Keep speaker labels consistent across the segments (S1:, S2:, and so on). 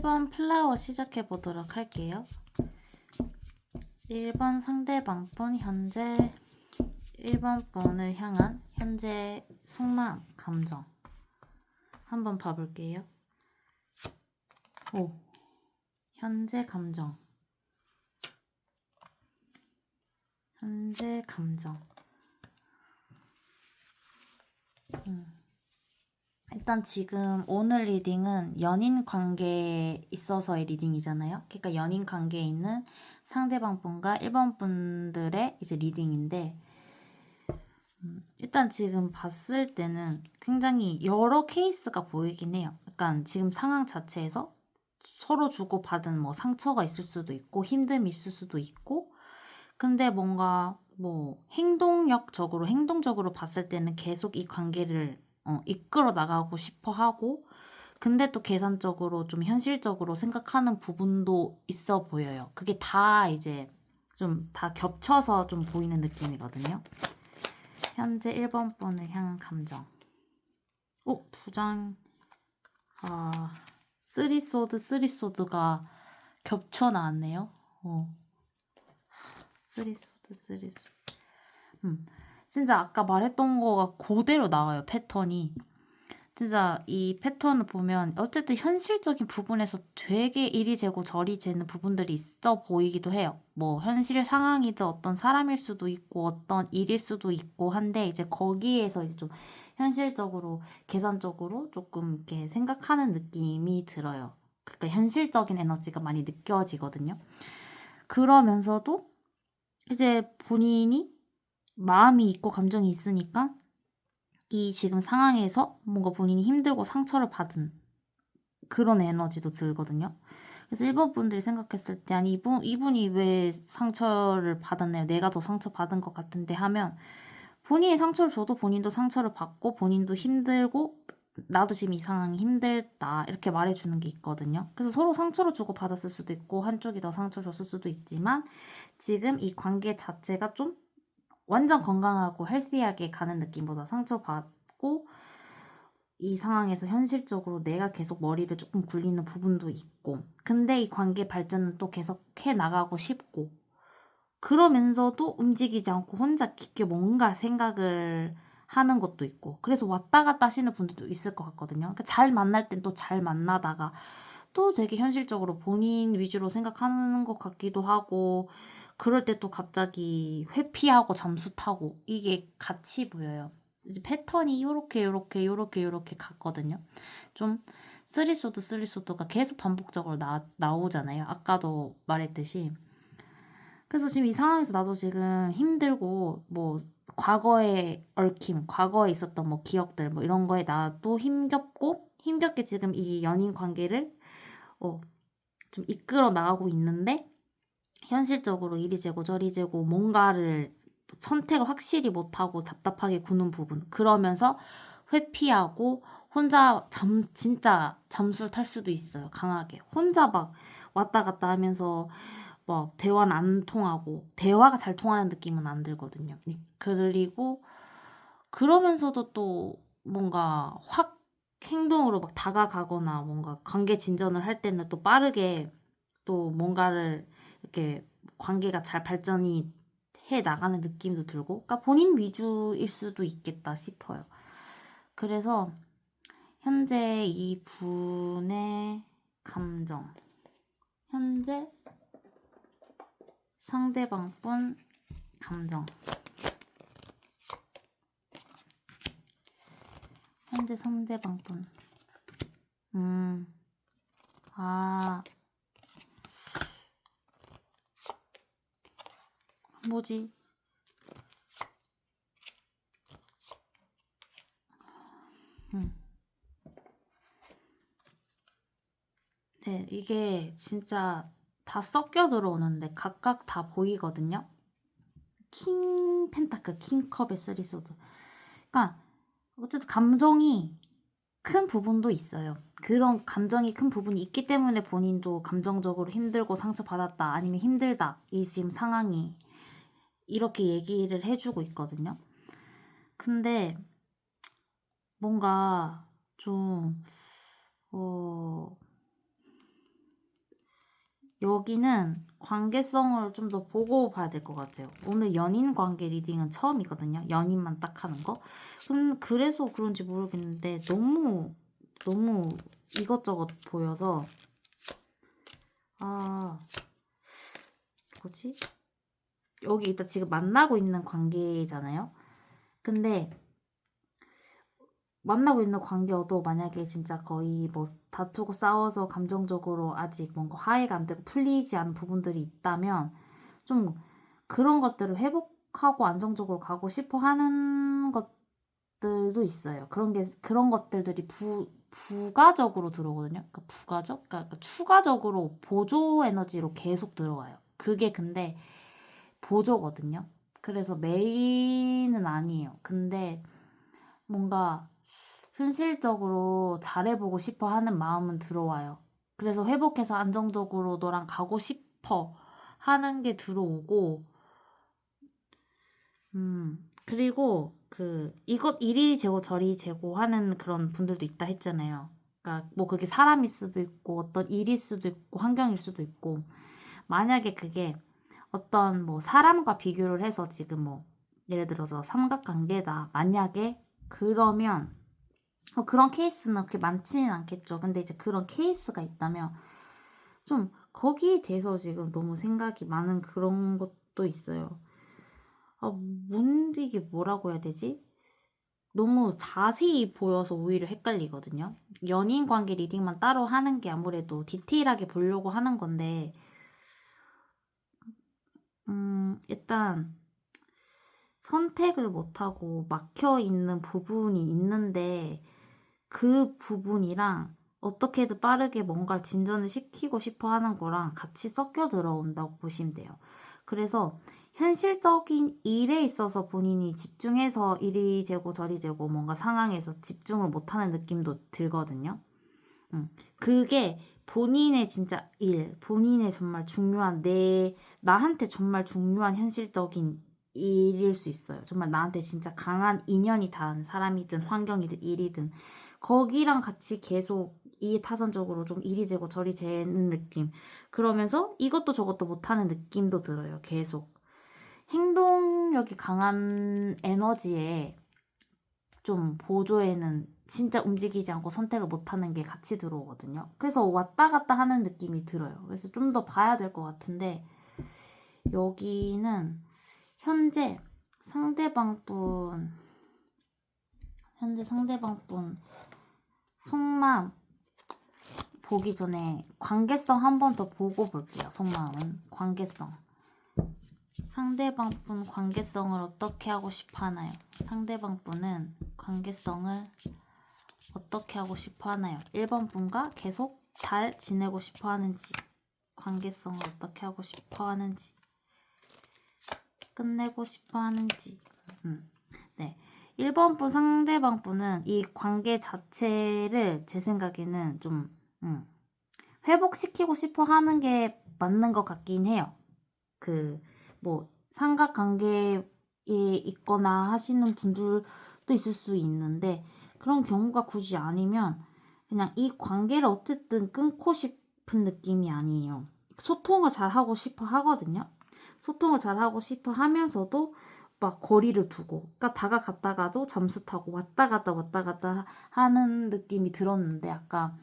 S1: 1번 플라워 시작해 보도록 할게요. 1번 상대방 분 현재 1번 분을 향한 현재 속마음, 감정 한번 봐볼게요. 오, 현재 감정, 현재 감정. 일단 지금 오늘 리딩은 연인 관계에 있어서의 리딩이잖아요. 그러니까 연인 관계에 있는 상대방 분과 1번 분들의 이제 리딩인데, 일단 지금 봤을 때는 굉장히 여러 케이스가 보이긴 해요. 약간 지금 상황 자체에서 서로 주고받은 뭐 상처가 있을 수도 있고 힘듦이 있을 수도 있고, 근데 뭔가 뭐 행동적으로 봤을 때는 계속 이 관계를 이끌어 나가고 싶어 하고, 근데 또 계산적으로 좀 현실적으로 생각하는 부분도 있어 보여요. 그게 다 이제 좀 다 겹쳐서 좀 보이는 느낌이거든요. 현재 1번 분을 향한 감정. 오, 두 장. 쓰리소드가 겹쳐 나왔네요. 쓰리소드. 진짜 아까 말했던 거가 그대로 나와요, 패턴이. 진짜 이 패턴을 보면 어쨌든 현실적인 부분에서 되게 이리 재고 저리 재는 부분들이 있어 보이기도 해요. 뭐 현실 상황이든 어떤 사람일 수도 있고 어떤 일일 수도 있고 한데, 이제 거기에서 이제 좀 현실적으로 계산적으로 조금 이렇게 생각하는 느낌이 들어요. 그러니까 현실적인 에너지가 많이 느껴지거든요. 그러면서도 이제 본인이 마음이 있고 감정이 있으니까 이 지금 상황에서 뭔가 본인이 힘들고 상처를 받은 그런 에너지도 들거든요. 그래서 1번 분들이 생각했을 때, 아니 이분이 왜 상처를 받았나요? 내가 더 상처받은 것 같은데 하면, 본인이 상처를 줘도 본인도 상처를 받고 본인도 힘들고 나도 지금 이 상황이 힘들다 이렇게 말해주는 게 있거든요. 그래서 서로 상처를 주고 받았을 수도 있고 한쪽이 더 상처 줬을 수도 있지만, 지금 이 관계 자체가 좀 완전 건강하고 헬시하게 가는 느낌보다 상처받고 이 상황에서 현실적으로 내가 계속 머리를 조금 굴리는 부분도 있고, 근데 이 관계 발전은 또 계속 해 나가고 싶고, 그러면서도 움직이지 않고 혼자 깊게 뭔가 생각을 하는 것도 있고, 그래서 왔다 갔다 하시는 분들도 있을 것 같거든요. 그러니까 잘 만날 땐 또 잘 만나다가 또 되게 현실적으로 본인 위주로 생각하는 것 같기도 하고, 그럴 때 또 갑자기 회피하고 잠수 타고, 이게 같이 보여요. 이제 패턴이 요렇게 갔거든요. 좀 쓰리소드가 계속 반복적으로 나오잖아요. 아까도 말했듯이. 그래서 지금 이 상황에서 나도 지금 힘들고, 뭐 과거에 얽힘, 과거에 있었던 뭐 기억들 뭐 이런 거에 나도 힘겹게 지금 이 연인 관계를 좀 이끌어 나가고 있는데, 현실적으로 이리 재고 저리 재고 뭔가를 선택을 확실히 못하고 답답하게 구는 부분, 그러면서 회피하고 혼자 진짜 잠수를 탈 수도 있어요. 강하게 혼자 막 왔다 갔다 하면서 막 대화는 안 통하고, 대화가 잘 통하는 느낌은 안 들거든요. 그리고 그러면서도 또 뭔가 확 행동으로 막 다가가거나 뭔가 관계 진전을 할 때는 또 빠르게 또 뭔가를 이렇게 관계가 잘 발전이 해 나가는 느낌도 들고, 그러니까 본인 위주일 수도 있겠다 싶어요. 그래서 현재 이 분의 감정, 현재 상대방 분 감정, 현재 상대방 분. 뭐지? 네, 이게 진짜 다 섞여 들어오는데 각각 다 보이거든요. 킹 펜타클, 킹컵의 쓰리소드. 그러니까 어쨌든 감정이 큰 부분도 있어요. 그런 감정이 큰 부분이 있기 때문에 본인도 감정적으로 힘들고 상처받았다, 아니면 힘들다, 이 지금 상황이, 이렇게 얘기를 해주고 있거든요. 근데 뭔가 좀 여기는 관계성을 좀 더 보고 봐야 될 것 같아요. 오늘 연인 관계 리딩은 처음이거든요. 연인만 딱 하는 거. 그래서 그런지 모르겠는데 너무 이것저것 보여서 뭐지? 여기 일단 지금 만나고 있는 관계잖아요. 근데 만나고 있는 관계여도 만약에 진짜 거의 뭐 다투고 싸워서 감정적으로 아직 뭔가 화해가 안 되고 풀리지 않은 부분들이 있다면 좀 그런 것들을 회복하고 안정적으로 가고 싶어 하는 것들도 있어요. 그런 것들이 부가적으로 들어오거든요. 그러니까 그러니까 추가적으로 보조 에너지로 계속 들어와요. 그게 근데 보조거든요. 그래서 메인은 아니에요. 근데 뭔가 현실적으로 잘해보고 싶어 하는 마음은 들어와요. 그래서 회복해서 안정적으로 너랑 가고 싶어 하는 게 들어오고, 그리고 이리 재고 저리 재고 하는 그런 분들도 있다 했잖아요. 그러니까 뭐 그게 사람일 수도 있고, 어떤 일일 수도 있고, 환경일 수도 있고, 만약에 그게 어떤 뭐 사람과 비교를 해서 지금 뭐 예를 들어서 삼각관계다. 만약에 그러면 그런 케이스는 그렇게 많지는 않겠죠. 근데 이제 그런 케이스가 있다면 좀 거기에 대해서 지금 너무 생각이 많은 그런 것도 있어요. 이게 뭐라고 해야 되지? 너무 자세히 보여서 오히려 헷갈리거든요. 연인 관계 리딩만 따로 하는 게 아무래도 디테일하게 보려고 하는 건데, 일단 선택을 못하고 막혀 있는 부분이 있는데, 그 부분이랑 어떻게든 빠르게 뭔가를 진전을 시키고 싶어 하는 거랑 같이 섞여 들어온다고 보시면 돼요. 그래서 현실적인 일에 있어서 본인이 집중해서 이리 재고 저리 재고 뭔가 상황에서 집중을 못하는 느낌도 들거든요. 그게 본인의 진짜 본인의 정말 중요한 나한테 정말 중요한 현실적인 일일 수 있어요. 정말 나한테 진짜 강한 인연이 닿은 사람이든 환경이든 일이든 거기랑 같이 계속 이해타산적으로 좀 이리 재고 저리 재는 느낌. 그러면서 이것도 저것도 못하는 느낌도 들어요. 계속. 행동력이 강한 에너지에 좀 보조에는 진짜 움직이지 않고 선택을 못하는 게 같이 들어오거든요. 그래서 왔다 갔다 하는 느낌이 들어요. 그래서 좀 더 봐야 될 것 같은데 여기는 현재 상대방 분 속마음 보기 전에 관계성 한 번 더 보고 볼게요. 속마음은 관계성. 상대방 분 관계성을 어떻게 하고 싶어 하나요? 상대방 분은 관계성을 어떻게 하고 싶어 하나요? 1번 분과 계속 잘 지내고 싶어 하는지, 관계성을 어떻게 하고 싶어 하는지, 끝내고 싶어 하는지. 네. 1번 분 상대방 분은 이 관계 자체를 제 생각에는 좀 회복시키고 싶어 하는 게 맞는 것 같긴 해요. 뭐 삼각관계에 있거나 하시는 분들도 있을 수 있는데 그런 경우가 굳이 아니면 그냥 이 관계를 어쨌든 끊고 싶은 느낌이 아니에요. 소통을 잘 하고 싶어 하거든요. 소통을 잘 하고 싶어 하면서도 막 거리를 두고, 그러니까 다가갔다가도 잠수 타고 왔다 갔다 하는 느낌이 들었는데 아까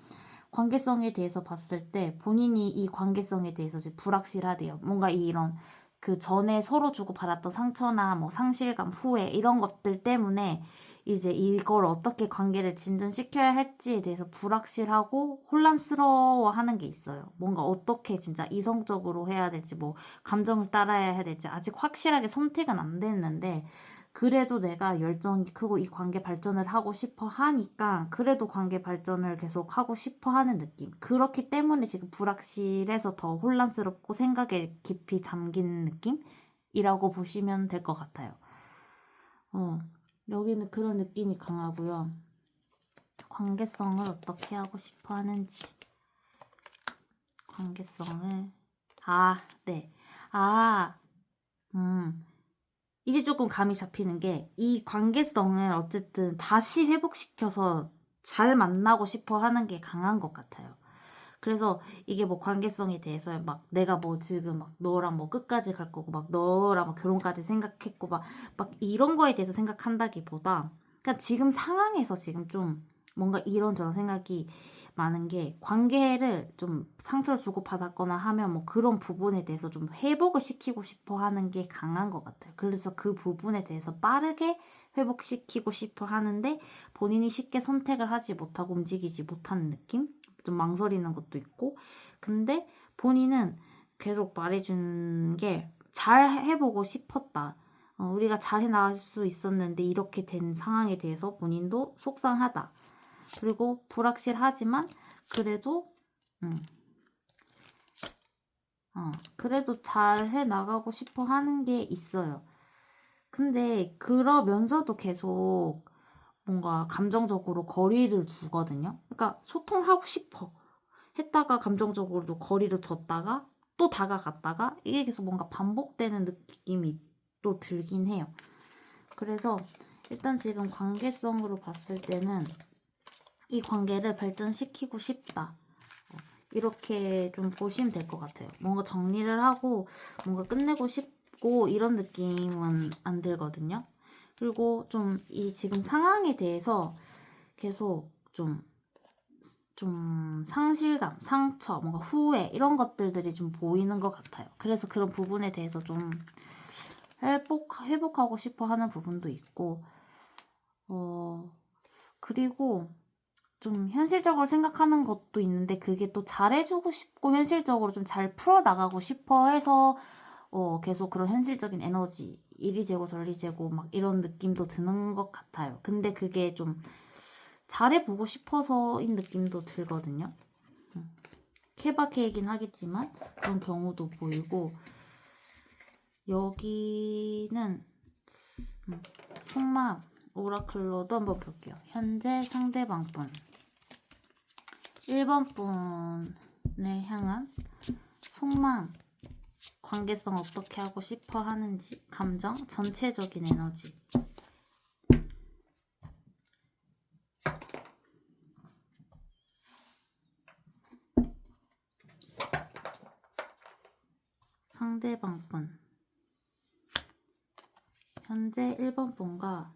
S1: 관계성에 대해서 봤을 때 본인이 이 관계성에 대해서 이제 불확실하대요. 뭔가 이런 그 전에 서로 주고받았던 상처나 뭐 상실감, 후회 이런 것들 때문에 이제 이걸 어떻게 관계를 진전시켜야 할지에 대해서 불확실하고 혼란스러워하는 게 있어요. 뭔가 어떻게 진짜 이성적으로 해야 될지 뭐 감정을 따라야 해야 될지 아직 확실하게 선택은 안 됐는데 그래도 내가 열정이 크고 이 관계 발전을 하고 싶어 하니까 그래도 관계 발전을 계속 하고 싶어 하는 느낌. 그렇기 때문에 지금 불확실해서 더 혼란스럽고 생각에 깊이 잠긴 느낌이라고 보시면 될 것 같아요. 여기는 그런 느낌이 강하고요. 관계성을 어떻게 하고 싶어 하는지. 관계성을. 네. 이제 조금 감이 잡히는 게 이 관계성을 어쨌든 다시 회복시켜서 잘 만나고 싶어 하는 게 강한 것 같아요. 그래서 이게 뭐 관계성에 대해서 막 내가 뭐 지금 막 너랑 뭐 끝까지 갈 거고 막 너랑 막 결혼까지 생각했고 막 이런 거에 대해서 생각한다기보다 그냥 지금 상황에서 지금 좀 뭔가 이런저런 생각이 많은 게 관계를 좀 상처를 주고받았거나 하면 뭐 그런 부분에 대해서 좀 회복을 시키고 싶어 하는 게 강한 것 같아요. 그래서 그 부분에 대해서 빠르게 회복시키고 싶어 하는데 본인이 쉽게 선택을 하지 못하고 움직이지 못하는 느낌? 좀 망설이는 것도 있고. 근데 본인은 계속 말해준 게 잘 해보고 싶었다. 우리가 잘 해나갈 수 있었는데 이렇게 된 상황에 대해서 본인도 속상하다. 그리고 불확실하지만 그래도 그래도 잘 해나가고 싶어 하는 게 있어요. 근데 그러면서도 계속 뭔가 감정적으로 거리를 두거든요. 그러니까 소통하고 싶어 했다가 감정적으로도 거리를 뒀다가 또 다가갔다가 이게 계속 뭔가 반복되는 느낌이 또 들긴 해요. 그래서 일단 지금 관계성으로 봤을 때는 이 관계를 발전시키고 싶다. 이렇게 좀 보시면 될 것 같아요. 뭔가 정리를 하고 뭔가 끝내고 싶고 이런 느낌은 안 들거든요. 그리고 좀 이 지금 상황에 대해서 계속 좀 상실감, 상처, 뭔가 후회 이런 것들이 좀 보이는 것 같아요. 그래서 그런 부분에 대해서 좀 회복하고 싶어 하는 부분도 있고, 그리고 좀 현실적으로 생각하는 것도 있는데 그게 또 잘해주고 싶고 현실적으로 좀 잘 풀어나가고 싶어 해서 계속 그런 현실적인 에너지 이리 재고 저리 재고 막 이런 느낌도 드는 것 같아요. 근데 그게 좀 잘해보고 싶어서인 느낌도 들거든요. 케바케이긴 하겠지만 그런 경우도 보이고 여기는 속마음 오라클로도 한번 볼게요. 현재 상대방 분 1번 분을 향한 속마음 관계성 어떻게 하고 싶어 하는지 감정 전체적인 에너지 상대방 분 현재 1번 분과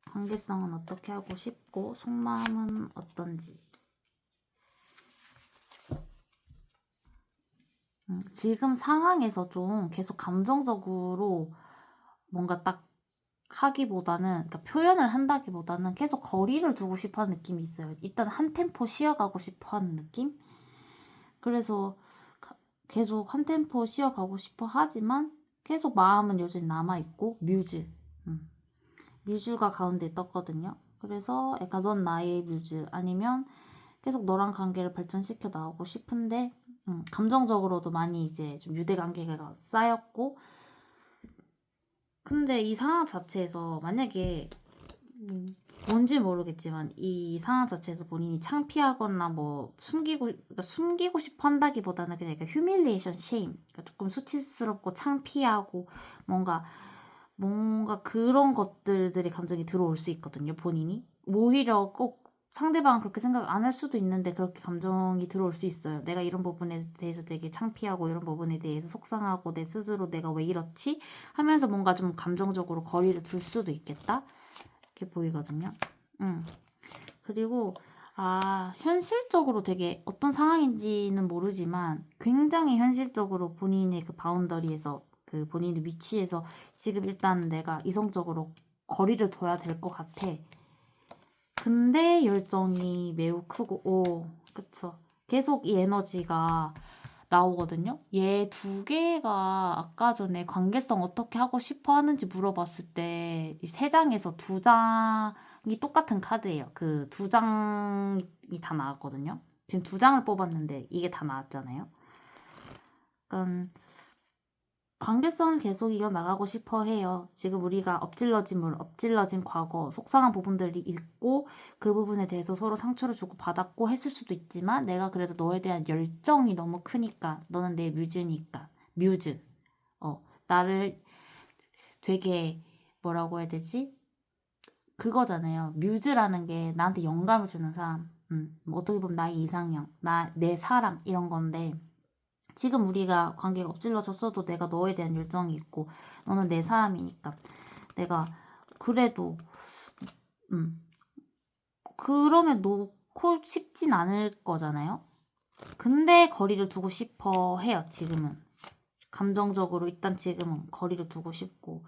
S1: 관계성은 어떻게 하고 싶고 속마음은 어떤지 지금 상황에서 좀 계속 감정적으로 뭔가 딱 하기보다는 그러니까 표현을 한다기보다는 계속 거리를 두고 싶어하는 느낌이 있어요. 일단 한 템포 쉬어가고 싶어하는 느낌? 그래서 계속 한 템포 쉬어가고 싶어 하지만 계속 마음은 여전히 남아있고 뮤즈가 가운데 떴거든요. 그래서 약간 넌 나의 뮤즈 아니면 계속 너랑 관계를 발전시켜 나가고 싶은데 감정적으로도 많이 이제 좀 유대관계가 쌓였고 근데 이 상황 자체에서 만약에 뭔지 모르겠지만 이 상황 자체에서 본인이 창피하거나 뭐 숨기고 싶어 한다기보다는 그냥 약간 휴밀리에이션 쉐임 그러니까 조금 수치스럽고 창피하고 뭔가 그런 것들이 감정이 들어올 수 있거든요. 본인이 오히려 꼭 상대방은 그렇게 생각 안 할 수도 있는데 그렇게 감정이 들어올 수 있어요. 내가 이런 부분에 대해서 되게 창피하고 이런 부분에 대해서 속상하고 내 스스로 내가 왜 이렇지 하면서 뭔가 좀 감정적으로 거리를 둘 수도 있겠다. 이렇게 보이거든요. 그리고 현실적으로 되게 어떤 상황인지는 모르지만 굉장히 현실적으로 본인의 그 바운더리에서 그 본인의 위치에서 지금 일단 내가 이성적으로 거리를 둬야 될 것 같아. 근데 열정이 매우 크고 그쵸. 계속 이 에너지가 나오거든요. 얘 두 개가 아까 전에 관계성 어떻게 하고 싶어 하는지 물어봤을 때 이 세 장에서 두 장이 똑같은 카드예요. 그 두 장이 다 나왔거든요. 지금 두 장을 뽑았는데 이게 다 나왔잖아요. 그러니까 관계성을 계속 이어나가고 싶어 해요. 지금 우리가 엎질러진 과거, 속상한 부분들이 있고 그 부분에 대해서 서로 상처를 주고 받았고 했을 수도 있지만 내가 그래도 너에 대한 열정이 너무 크니까 너는 내 뮤즈니까 뮤즈 나를 되게 뭐라고 해야 되지? 그거잖아요. 뮤즈라는 게 나한테 영감을 주는 사람 뭐 어떻게 보면 나의 이상형, 내 사람 이런 건데 지금 우리가 관계가 엎질러졌어도 내가 너에 대한 열정이 있고 너는 내 사람이니까 내가 그래도 그러면 놓고 싶진 않을 거잖아요. 근데 거리를 두고 싶어 해요. 지금은 감정적으로 일단 지금은 거리를 두고 싶고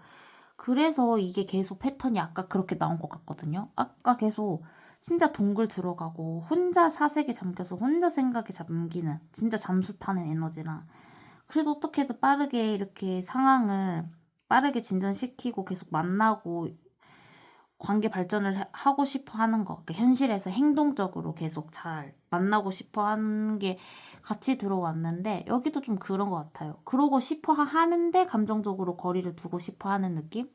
S1: 그래서 이게 계속 패턴이 아까 그렇게 나온 것 같거든요. 아까 계속 진짜 동굴 들어가고 혼자 사색에 잠겨서 혼자 생각에 잠기는 진짜 잠수 타는 에너지랑 그래도 어떻게든 빠르게 이렇게 상황을 빠르게 진전시키고 계속 만나고 관계 발전을 하고 싶어 하는 거. 그러니까 현실에서 행동적으로 계속 잘 만나고 싶어 하는 게 같이 들어왔는데 여기도 좀 그런 것 같아요. 그러고 싶어 하는데 감정적으로 거리를 두고 싶어 하는 느낌?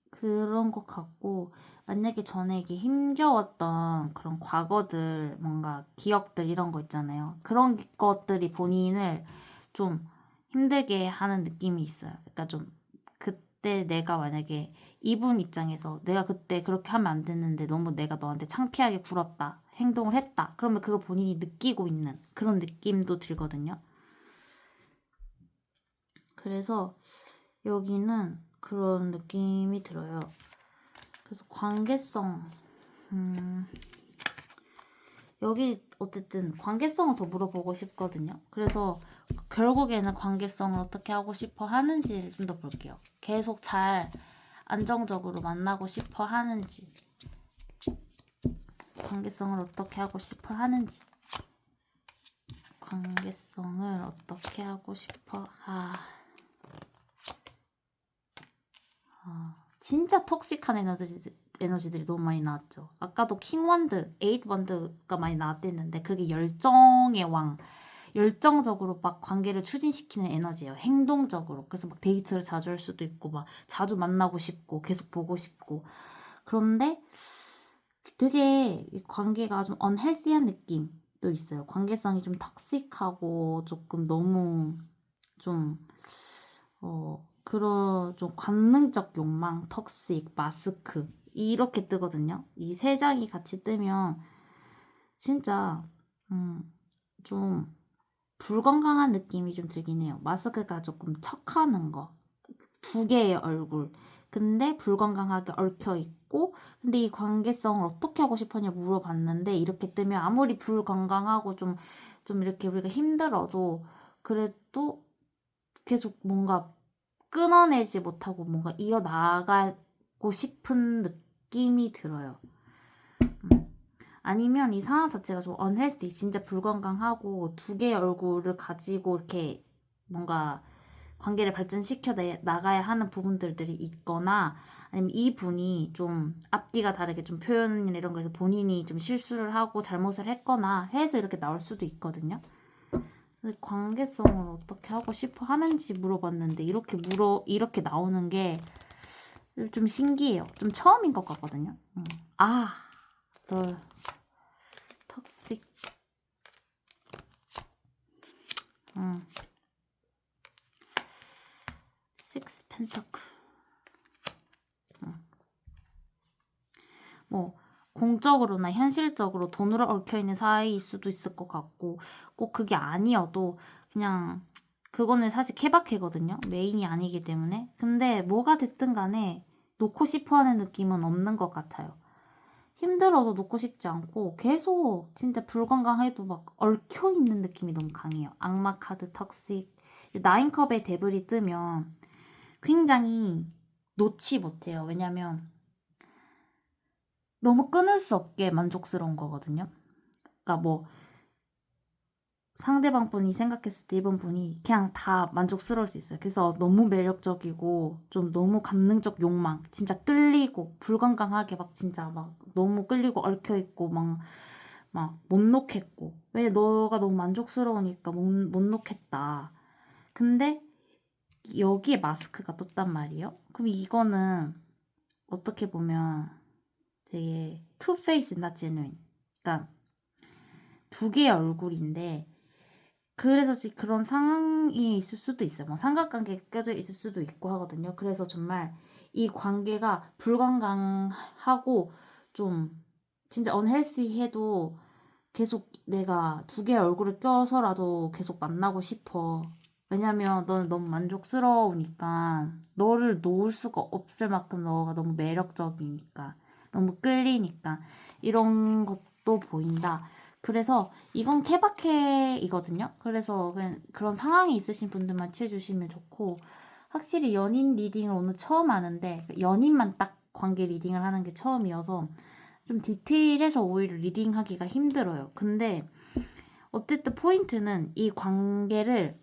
S1: 그런 것 같고 만약에 전에 이게 힘겨웠던 그런 과거들 뭔가 기억들 이런 거 있잖아요. 그런 것들이 본인을 좀 힘들게 하는 느낌이 있어요. 그러니까 좀 그때 내가 만약에 이분 입장에서 내가 그때 그렇게 하면 안 됐는데 너무 내가 너한테 창피하게 굴었다. 행동을 했다. 그러면 그걸 본인이 느끼고 있는 그런 느낌도 들거든요. 그래서 여기는 그런 느낌이 들어요. 그래서 관계성, 여기 어쨌든 관계성을 더 물어보고 싶거든요. 그래서 결국에는 관계성을 어떻게 하고 싶어 하는지를 좀 더 볼게요. 계속 잘 안정적으로 만나고 싶어 하는지, 관계성을 어떻게 하고 싶어 하는지, 관계성을 어떻게 하고 싶어 진짜 톡식한 에너지들이 너무 많이 나왔죠. 아까도 킹원드, 에잇원드가 많이 나왔댔는데 그게 열정의 왕, 열정적으로 막 관계를 추진시키는 에너지예요. 행동적으로. 그래서 막 데이트를 자주 할 수도 있고 막 자주 만나고 싶고 계속 보고 싶고 그런데 되게 이 관계가 좀 unhealthy한 느낌도 있어요. 관계성이 좀 톡식하고 조금 너무 좀 그런 좀 관능적 욕망, 턱식, 마스크 이렇게 뜨거든요. 이 세 장이 같이 뜨면 진짜 좀 불건강한 느낌이 좀 들긴 해요. 마스크가 조금 척하는 거. 두 개의 얼굴. 근데 불건강하게 얽혀 있고 근데 이 관계성을 어떻게 하고 싶었냐 물어봤는데 이렇게 뜨면 아무리 불건강하고 좀 이렇게 우리가 힘들어도 그래도 계속 뭔가 끊어내지 못하고 뭔가 이어나가고 싶은 느낌이 들어요. 아니면 이 상황 자체가 좀 unhealthy, 진짜 불건강하고 두 개의 얼굴을 가지고 이렇게 뭔가 관계를 발전시켜 나가야 하는 부분들이 있거나 아니면 이 분이 좀 앞뒤가 다르게 좀 표현이나 이런 거에서 본인이 좀 실수를 하고 잘못을 했거나 해서 이렇게 나올 수도 있거든요. 관계성을 어떻게 하고 싶어 하는지 물어봤는데 이렇게 나오는 게 좀 신기해요. 좀 처음인 것 같거든요. 너 턱식. 식스 펜터클. 뭐 공적으로나 현실적으로 돈으로 얽혀있는 사이일 수도 있을 것 같고 꼭 그게 아니어도 그냥 그거는 사실 케바케거든요. 메인이 아니기 때문에. 근데 뭐가 됐든 간에 놓고 싶어하는 느낌은 없는 것 같아요. 힘들어도 놓고 싶지 않고 계속 진짜 불건강해도 막 얽혀있는 느낌이 너무 강해요. 악마 카드, 턱식. 나인컵의 데블이 뜨면 굉장히 놓지 못해요. 왜냐면 너무 끊을 수 없게 만족스러운 거거든요. 그러니까 뭐 상대방 분이 생각했을 때 이번 분이 그냥 다 만족스러울 수 있어요. 그래서 너무 매력적이고 좀 너무 감능적 욕망, 진짜 끌리고 불건강하게 막 진짜 막 너무 끌리고 얽혀있고 막 못 놓겠고 왜 너가 너무 만족스러우니까 못 놓겠다. 근데 여기에 마스크가 떴단 말이에요. 그럼 이거는 어떻게 보면 되게 two face not genuine. 그러니까 두 개의 얼굴인데 그래서 그런 상황이 있을 수도 있어요. 뭐 삼각관계 껴져 있을 수도 있고 하거든요. 그래서 정말 이 관계가 불건강하고 좀 진짜 unhealthy 해도 계속 내가 두 개의 얼굴을 껴서라도 계속 만나고 싶어. 왜냐면 너는 너무 만족스러우니까 너를 놓을 수가 없을 만큼 너가 너무 매력적이니까 너무 끌리니까 이런 것도 보인다. 그래서 이건 케바케이거든요. 그래서 그냥 그런 상황이 있으신 분들만 취해주시면 좋고 확실히 연인 리딩을 오늘 처음 하는데 연인만 딱 관계 리딩을 하는 게 처음이어서 좀 디테일해서 오히려 리딩하기가 힘들어요. 근데 어쨌든 포인트는 이 관계를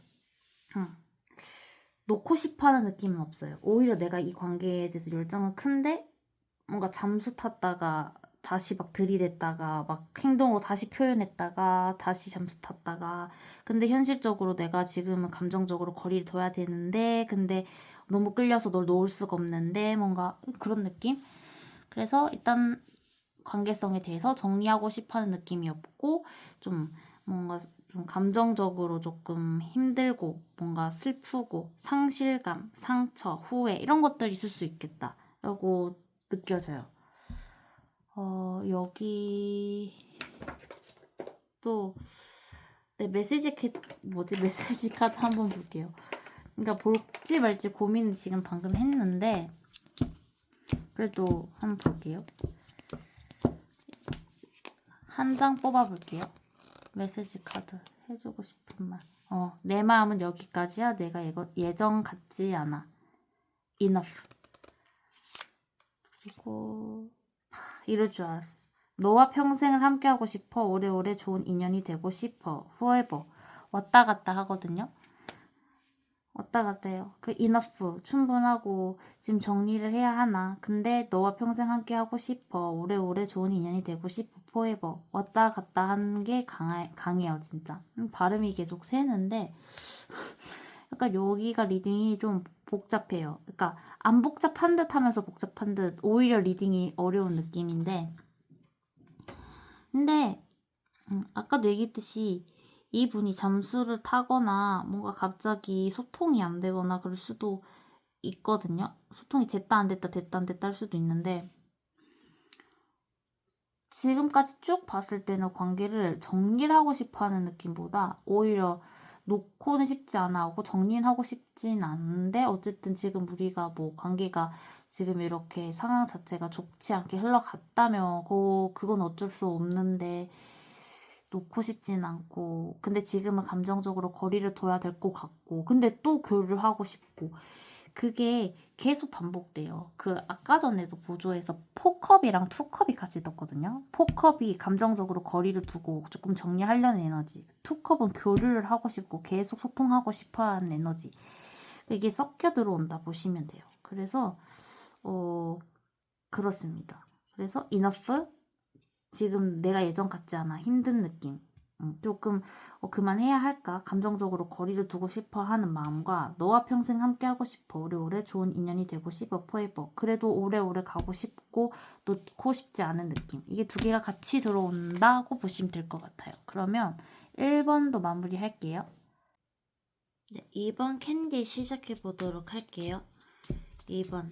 S1: 놓고 싶어하는 느낌은 없어요. 오히려 내가 이 관계에 대해서 열정은 큰데 뭔가 잠수 탔다가 다시 막 들이댔다가 막 행동으로 다시 표현했다가 다시 잠수 탔다가 근데 현실적으로 내가 지금은 감정적으로 거리를 둬야 되는데 근데 너무 끌려서 널 놓을 수가 없는데 뭔가 그런 느낌? 그래서 일단 관계성에 대해서 정리하고 싶어하는 느낌이 없고 좀 뭔가 좀 감정적으로 조금 힘들고 뭔가 슬프고 상실감, 상처, 후회 이런 것들이 있을 수 있겠다라고 느껴져요. 여기 또 네, 메시지 카드 한번 볼게요. 그러니까 볼지 말지 고민을 지금 방금 했는데 그래도 한번 볼게요. 한 장 뽑아볼게요. 메시지 카드 해주고 싶은 말. 내 마음은 여기까지야. 내가 예전 같지 않아. Enough. 그리고 이럴 줄 알았어. 너와 평생을 함께하고 싶어. 오래오래 좋은 인연이 되고 싶어. Forever. 왔다 갔다 하거든요. 왔다 갔다 해요. 그 enough 충분하고 지금 정리를 해야 하나. 근데 너와 평생 함께 하고 싶어. 오래오래 좋은 인연이 되고 싶어. forever. 왔다 갔다 하는 게 강해요 진짜. 발음이 계속 새는데 약간 여기가 리딩이 좀 복잡해요. 그러니까 안 복잡한 듯 하면서 복잡한 듯 오히려 리딩이 어려운 느낌인데 근데 아까도 얘기했듯이 이분이 잠수를 타거나 뭔가 갑자기 소통이 안 되거나 그럴 수도 있거든요. 소통이 됐다 안 됐다 됐다 안 됐다 할 수도 있는데 지금까지 쭉 봤을 때는 관계를 정리를 하고 싶어 하는 느낌보다 오히려 놓고는 싶지 않아 하고 정리는 하고 싶진 않은데 어쨌든 지금 우리가 뭐 관계가 지금 이렇게 상황 자체가 좋지 않게 흘러갔다며 그건 어쩔 수 없는데 놓고 싶진 않고 근데 지금은 감정적으로 거리를 둬야 될 것 같고 근데 또 교류를 하고 싶고 그게 계속 반복돼요. 그 아까 전에도 보조에서 포컵이랑 투컵이 같이 떴거든요. 포컵이 감정적으로 거리를 두고 조금 정리하려는 에너지. 투컵은 교류를 하고 싶고 계속 소통하고 싶어하는 에너지. 이게 섞여 들어온다 보시면 돼요. 그래서 그렇습니다. 그래서 enough 지금 내가 예전 같지 않아 힘든 느낌 조금 그만해야 할까 감정적으로 거리를 두고 싶어 하는 마음과 너와 평생 함께하고 싶어 오래오래 좋은 인연이 되고 싶어 forever 그래도 오래오래 가고 싶고 놓고 싶지 않은 느낌 이게 두 개가 같이 들어온다고 보시면 될 것 같아요. 그러면 1번도 마무리 할게요. 네, 2번 캔디 시작해 보도록 할게요. 2번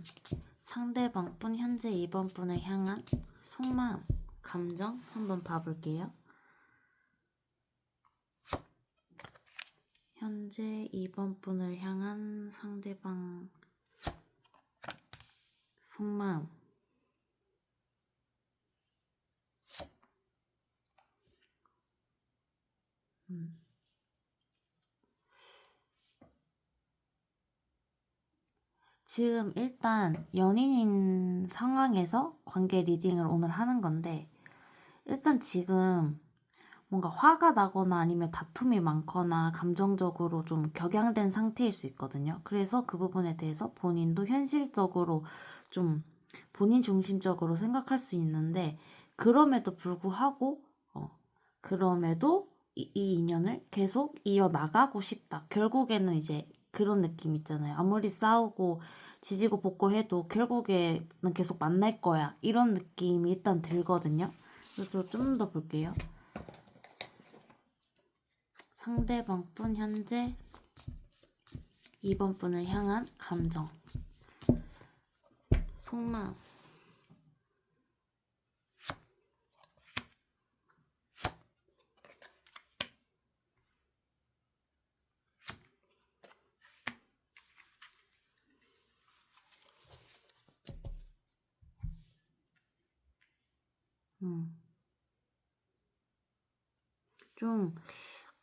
S1: 상대방뿐 현재 2번 분을 향한 속마음 감정 한번 봐볼게요. 현재 2번 분을 향한 상대방 속마음 지금 일단 연인인 상황에서 관계 리딩을 오늘 하는 건데 일단 지금 뭔가 화가 나거나 아니면 다툼이 많거나 감정적으로 좀 격양된 상태일 수 있거든요. 그래서 그 부분에 대해서 본인도 현실적으로 좀 본인 중심적으로 생각할 수 있는데 그럼에도 불구하고 그럼에도 이 인연을 계속 이어나가고 싶다. 결국에는 이제 그런 느낌 있잖아요. 아무리 싸우고 지지고 볶고 해도 결국에는 계속 만날 거야. 이런 느낌이 일단 들거든요. 그래서 좀 더 볼게요. 상대방뿐 현재 2번 분을 향한 감정 속마음 좀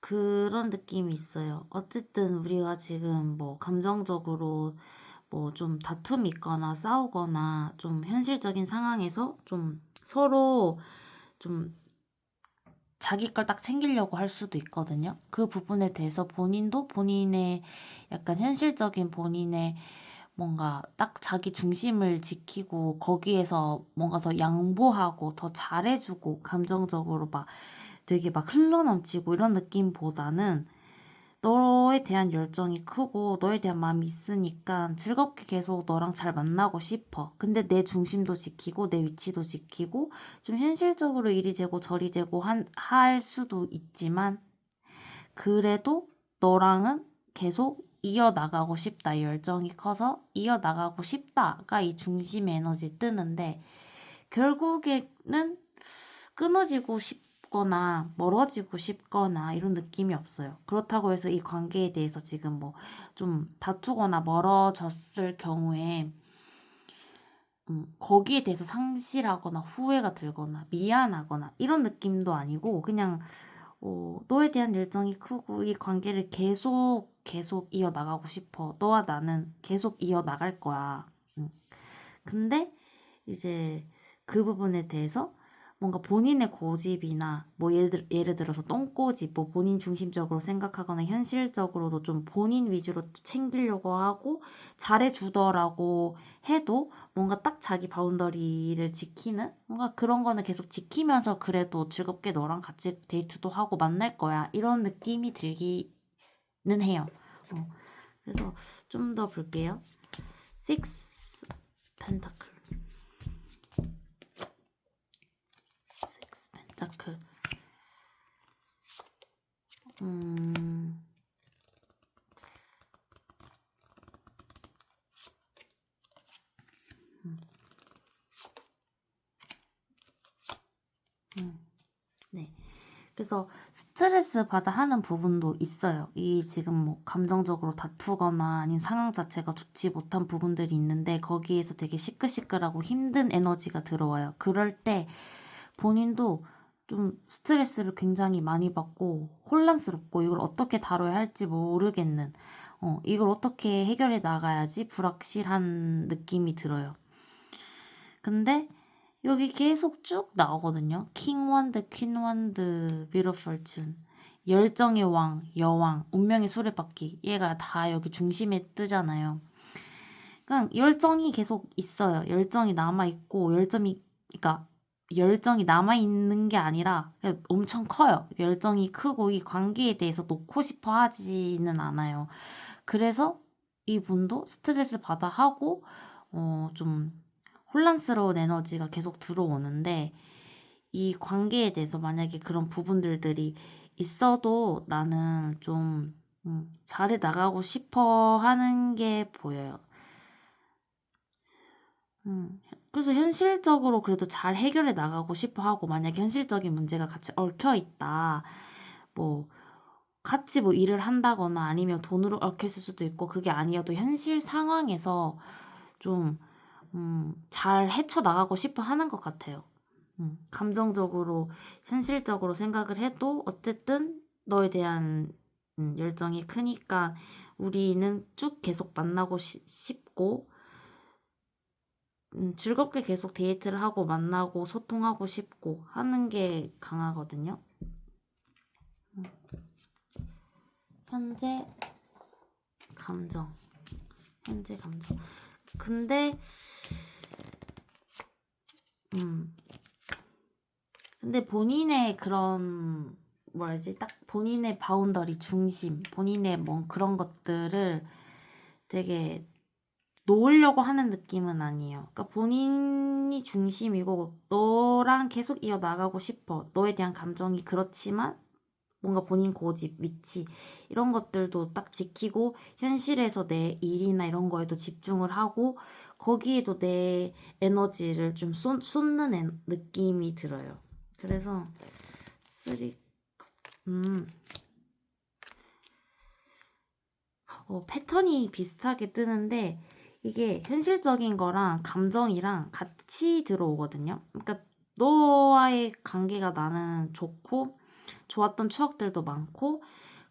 S1: 그런 느낌이 있어요. 어쨌든 우리가 지금 뭐 감정적으로 뭐 좀 다툼이 있거나 싸우거나 좀 현실적인 상황에서 좀 서로 좀 자기 걸 딱 챙기려고 할 수도 있거든요. 그 부분에 대해서 본인도 본인의 약간 현실적인 본인의 뭔가 딱 자기 중심을 지키고 거기에서 뭔가 더 양보하고 더 잘해주고 감정적으로 막 되게 막 흘러넘치고 이런 느낌보다는 너에 대한 열정이 크고 너에 대한 마음이 있으니까 즐겁게 계속 너랑 잘 만나고 싶어. 근데 내 중심도 지키고 내 위치도 지키고 좀 현실적으로 이리 재고 저리 재고 할 수도 있지만 그래도 너랑은 계속 이어나가고 싶다. 이 열정이 커서 이어나가고 싶다가 이 중심의 에너지 뜨는데 결국에는 끊어지고 싶거나 멀어지고 싶거나 이런 느낌이 없어요. 그렇다고 해서 이 관계에 대해서 지금 뭐 좀 다투거나 멀어졌을 경우에 거기에 대해서 상실하거나 후회가 들거나 미안하거나 이런 느낌도 아니고 그냥 너에 대한 열정이 크고 이 관계를 계속 이어나가고 싶어. 너와 나는 계속 이어나갈 거야. 근데 이제 그 부분에 대해서 뭔가 본인의 고집이나 뭐 예를 들어서 똥꼬집, 뭐 본인 중심적으로 생각하거나 현실적으로도 좀 본인 위주로 챙기려고 하고 잘해주더라고 해도 뭔가 딱 자기 바운더리를 지키는 뭔가 그런 거는 계속 지키면서 그래도 즐겁게 너랑 같이 데이트도 하고 만날 거야. 이런 느낌이 들기는 해요. 그래서 좀 더 볼게요. Six 펜타클. 펜타클. 음, 네. 그래서 스트레스 받아 하는 부분도 있어요. 이 지금 뭐 감정적으로 다투거나 아니면 상황 자체가 좋지 못한 부분들이 있는데 거기에서 되게 시끌시끌하고 힘든 에너지가 들어와요. 그럴 때 본인도 좀 스트레스를 굉장히 많이 받고 혼란스럽고 이걸 어떻게 다뤄야 할지 모르겠는 이걸 어떻게 해결해 나가야지 불확실한 느낌이 들어요. 근데 여기 계속 쭉 나오거든요. 킹 원드, 퀸 원드, 비러 fortune. 열정의 왕, 여왕, 운명의 수레바퀴. 얘가 다 여기 중심에 뜨잖아요. 그냥 열정이 계속 있어요. 열정이 남아있고, 그러니까 열정이 남아있는 게 아니라 그냥 엄청 커요. 열정이 크고 이 관계에 대해서 놓고 싶어 하지는 않아요. 그래서 이분도 스트레스 받아 하고, 좀 혼란스러운 에너지가 계속 들어오는데 이 관계에 대해서 만약에 그런 부분들이 있어도 나는 좀 잘해 나가고 싶어 하는 게 보여요. 그래서 현실적으로 그래도 잘 해결해 나가고 싶어 하고 만약에 현실적인 문제가 같이 얽혀 있다. 뭐 같이 뭐 일을 한다거나 아니면 돈으로 얽혀 있을 수도 있고 그게 아니어도 현실 상황에서 좀 잘 헤쳐나가고 싶어 하는 것 같아요. 감정적으로, 현실적으로 생각을 해도 어쨌든 너에 대한 열정이 크니까 우리는 쭉 계속 만나고 싶고, 즐겁게 계속 데이트를 하고 만나고 소통하고 싶고 하는 게 강하거든요. 현재 감정. 현재 감정. 근데, 근데 본인의 그런 뭐라지 딱 본인의 바운더리 중심, 본인의 뭐 그런 것들을 되게 놓으려고 하는 느낌은 아니에요. 그러니까 본인이 중심이고 너랑 계속 이어나가고 싶어. 너에 대한 감정이 그렇지만 뭔가 본인 고집, 위치 이런 것들도 딱 지키고 현실에서 내 일이나 이런 거에도 집중을 하고 거기에도 내 에너지를 좀 쏟는 느낌이 들어요. 그래서 쓰리 패턴이 비슷하게 뜨는데 이게 현실적인 거랑 감정이랑 같이 들어오거든요. 그러니까 너와의 관계가 나는 좋고 좋았던 추억들도 많고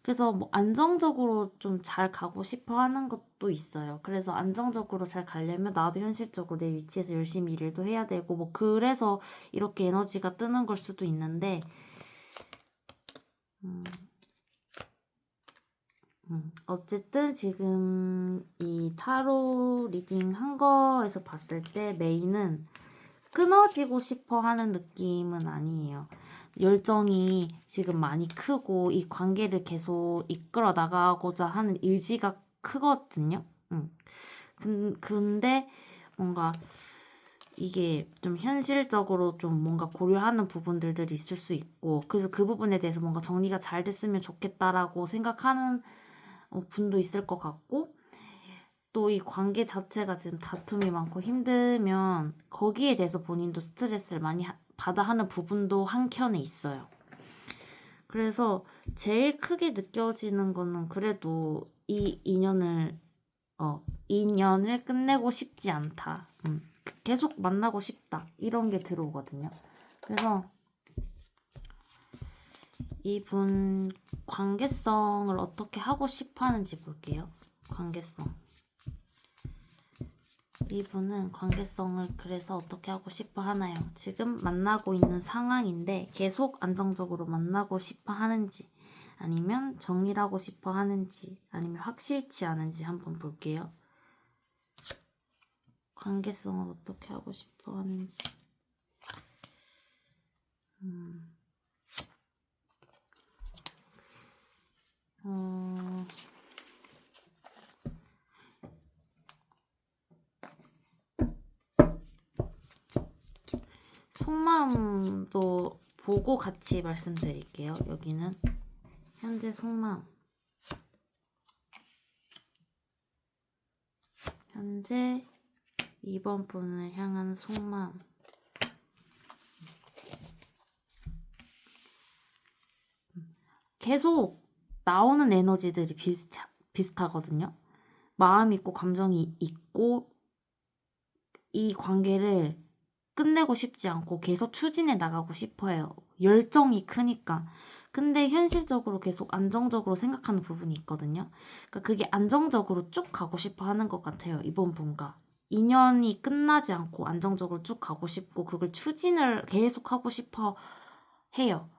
S1: 그래서 뭐 안정적으로 좀 잘 가고 싶어 하는 것도 있어요. 그래서 안정적으로 잘 가려면 나도 현실적으로 내 위치에서 열심히 일도 해야 되고 뭐 그래서 이렇게 에너지가 뜨는 걸 수도 있는데 음, 어쨌든 지금 이 타로 리딩 한 거에서 봤을 때 메인은 끊어지고 싶어 하는 느낌은 아니에요. 열정이 지금 많이 크고 이 관계를 계속 이끌어 나가고자 하는 의지가 크거든요. 근데 뭔가 이게 좀 현실적으로 좀 뭔가 고려하는 부분들이 있을 수 있고 그래서 그 부분에 대해서 뭔가 정리가 잘 됐으면 좋겠다라고 생각하는 분도 있을 것 같고 또 이 관계 자체가 지금 다툼이 많고 힘들면 거기에 대해서 본인도 스트레스를 많이 받아 하는 부분도 한켠에 있어요. 그래서 제일 크게 느껴지는 거는 그래도 이 인연을 끝내고 싶지 않다. 계속 만나고 싶다. 이런 게 들어오거든요. 그래서 이분 관계성을 어떻게 하고 싶어 하는지 볼게요. 관계성. 이분은 관계성을 그래서 어떻게 하고 싶어 하나요? 지금 만나고 있는 상황인데 계속 안정적으로 만나고 싶어 하는지 아니면 정리를 하고 싶어 하는지 아니면 확실치 않은지 한번 볼게요. 관계성을 어떻게 하고 싶어 하는지 속마음도 보고 같이 말씀드릴게요. 여기는 현재 속마음 현재 이번 분을 향한 속마음 계속 나오는 에너지들이 비슷하거든요. 마음 있고 감정이 있고 이 관계를 끝내고 싶지 않고 계속 추진해 나가고 싶어요. 열정이 크니까. 근데 현실적으로 계속 안정적으로 생각하는 부분이 있거든요. 그러니까 그게 안정적으로 쭉 가고 싶어 하는 것 같아요. 이번 분과. 인연이 끝나지 않고 안정적으로 쭉 가고 싶고 그걸 추진을 계속 하고 싶어 해요.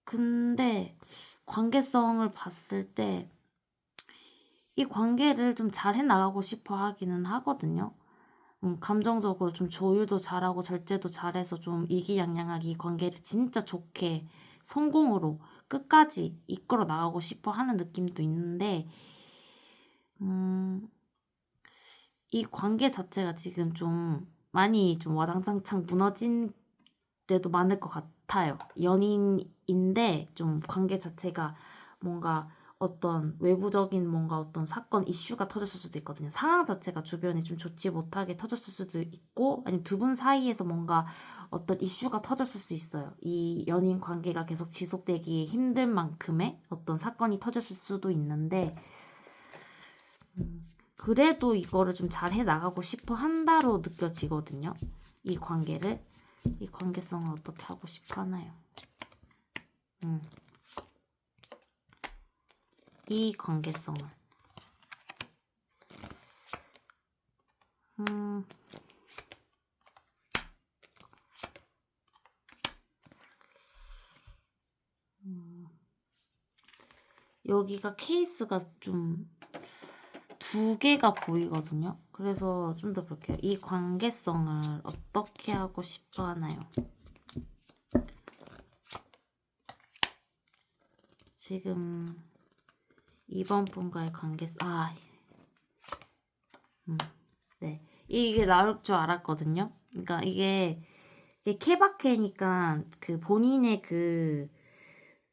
S1: 근데 관계성을 봤을 때 이 관계를 좀 잘 해나가고 싶어 하기는 하거든요. 감정적으로 좀 조율도 잘하고 절제도 잘해서 좀 이기양양하게 이 관계를 진짜 좋게 성공으로 끝까지 이끌어 나가고 싶어 하는 느낌도 있는데, 이 관계 자체가 지금 좀 많이 좀 와장창창 무너진 때도 많을 것 같아요. 연인인데 좀 관계 자체가 뭔가 어떤 외부적인 뭔가 어떤 사건 이슈가 터졌을 수도 있거든요. 상황 자체가 주변에 좀 좋지 못하게 터졌을 수도 있고 아니면 두 분 사이에서 뭔가 어떤 이슈가 터졌을 수 있어요. 이 연인 관계가 계속 지속되기 힘들 만큼의 어떤 사건이 터졌을 수도 있는데 그래도 이거를 좀 잘해 나가고 싶어 한다로 느껴지거든요. 이 관계를. 이 관계성을 어떻게 하고 싶어 하나요? 이 관계성을. 여기가 케이스가 좀 두 개가 보이거든요. 그래서 좀 더 볼게요. 이 관계성을 어떻게 하고 싶어 하나요? 지금 이번 분과의 관계성, 네. 이게 나올 줄 알았거든요. 그러니까 이게 케바케니까 그 본인의 그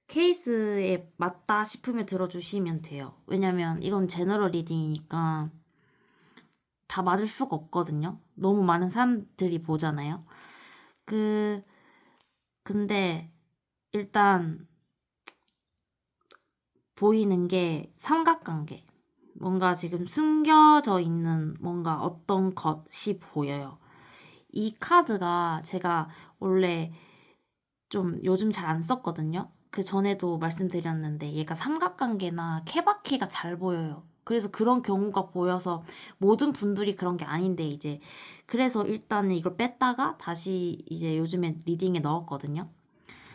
S1: 케이스에 맞다 싶으면 들어주시면 돼요. 왜냐면 이건 제너럴 리딩이니까 다 맞을 수가 없거든요. 너무 많은 사람들이 보잖아요. 근데 일단 보이는 게 삼각관계. 뭔가 지금 숨겨져 있는 뭔가 어떤 것이 보여요. 이 카드가 제가 원래 좀 요즘 잘 안 썼거든요. 그 전에도 말씀드렸는데 얘가 삼각관계나 케바케가 잘 보여요. 그래서 그런 경우가 보여서 모든 분들이 그런 게 아닌데 이제 그래서 일단은 이걸 뺐다가 다시 이제 요즘에 리딩에 넣었거든요.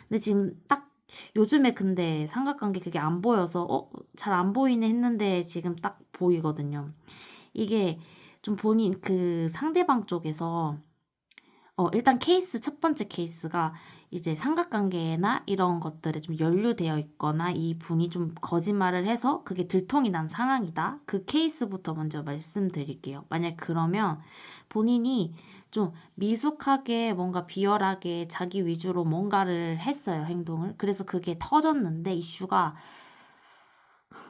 S1: 근데 지금 딱 요즘에 근데 삼각관계 그게 안 보여서 잘 안 보이네 했는데 지금 딱 보이거든요. 이게 좀 본인 그 상대방 쪽에서 일단 케이스 첫 번째 케이스가 이제 삼각관계나 이런 것들에 좀 연루되어 있거나 이 분이 좀 거짓말을 해서 그게 들통이 난 상황이다. 그 케이스부터 먼저 말씀드릴게요. 만약 그러면 본인이 좀 미숙하게 뭔가 비열하게 자기 위주로 뭔가를 했어요, 행동을. 그래서 그게 터졌는데 이슈가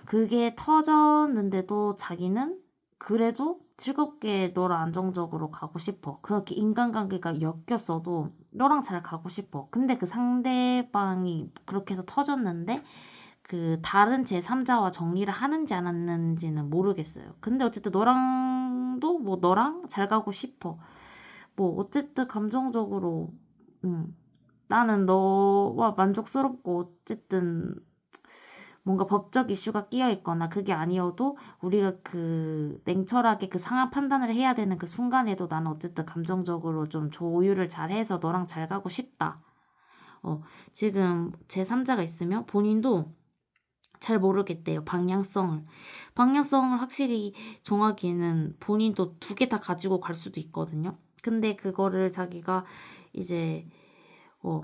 S1: 그게 터졌는데도 자기는 그래도 즐겁게 너랑 안정적으로 가고 싶어. 그렇게 인간관계가 엮였어도 너랑 잘 가고 싶어. 근데 그 상대방이 그렇게 해서 터졌는데 그 다른 제3자와 정리를 하는지 안 하는지는 모르겠어요. 근데 어쨌든 너랑도 뭐 너랑 잘 가고 싶어. 뭐 어쨌든 감정적으로 나는 너와 만족스럽고 어쨌든 뭔가 법적 이슈가 끼어 있거나 그게 아니어도 우리가 그 냉철하게 그 상황 판단을 해야 되는 그 순간에도 나는 어쨌든 감정적으로 좀 조율을 잘 해서 너랑 잘 가고 싶다. 지금 제3자가 있으면 본인도 잘 모르겠대요. 방향성을. 방향성을 확실히 정하기에는 본인도 두 개 다 가지고 갈 수도 있거든요. 근데 그거를 자기가 이제 어,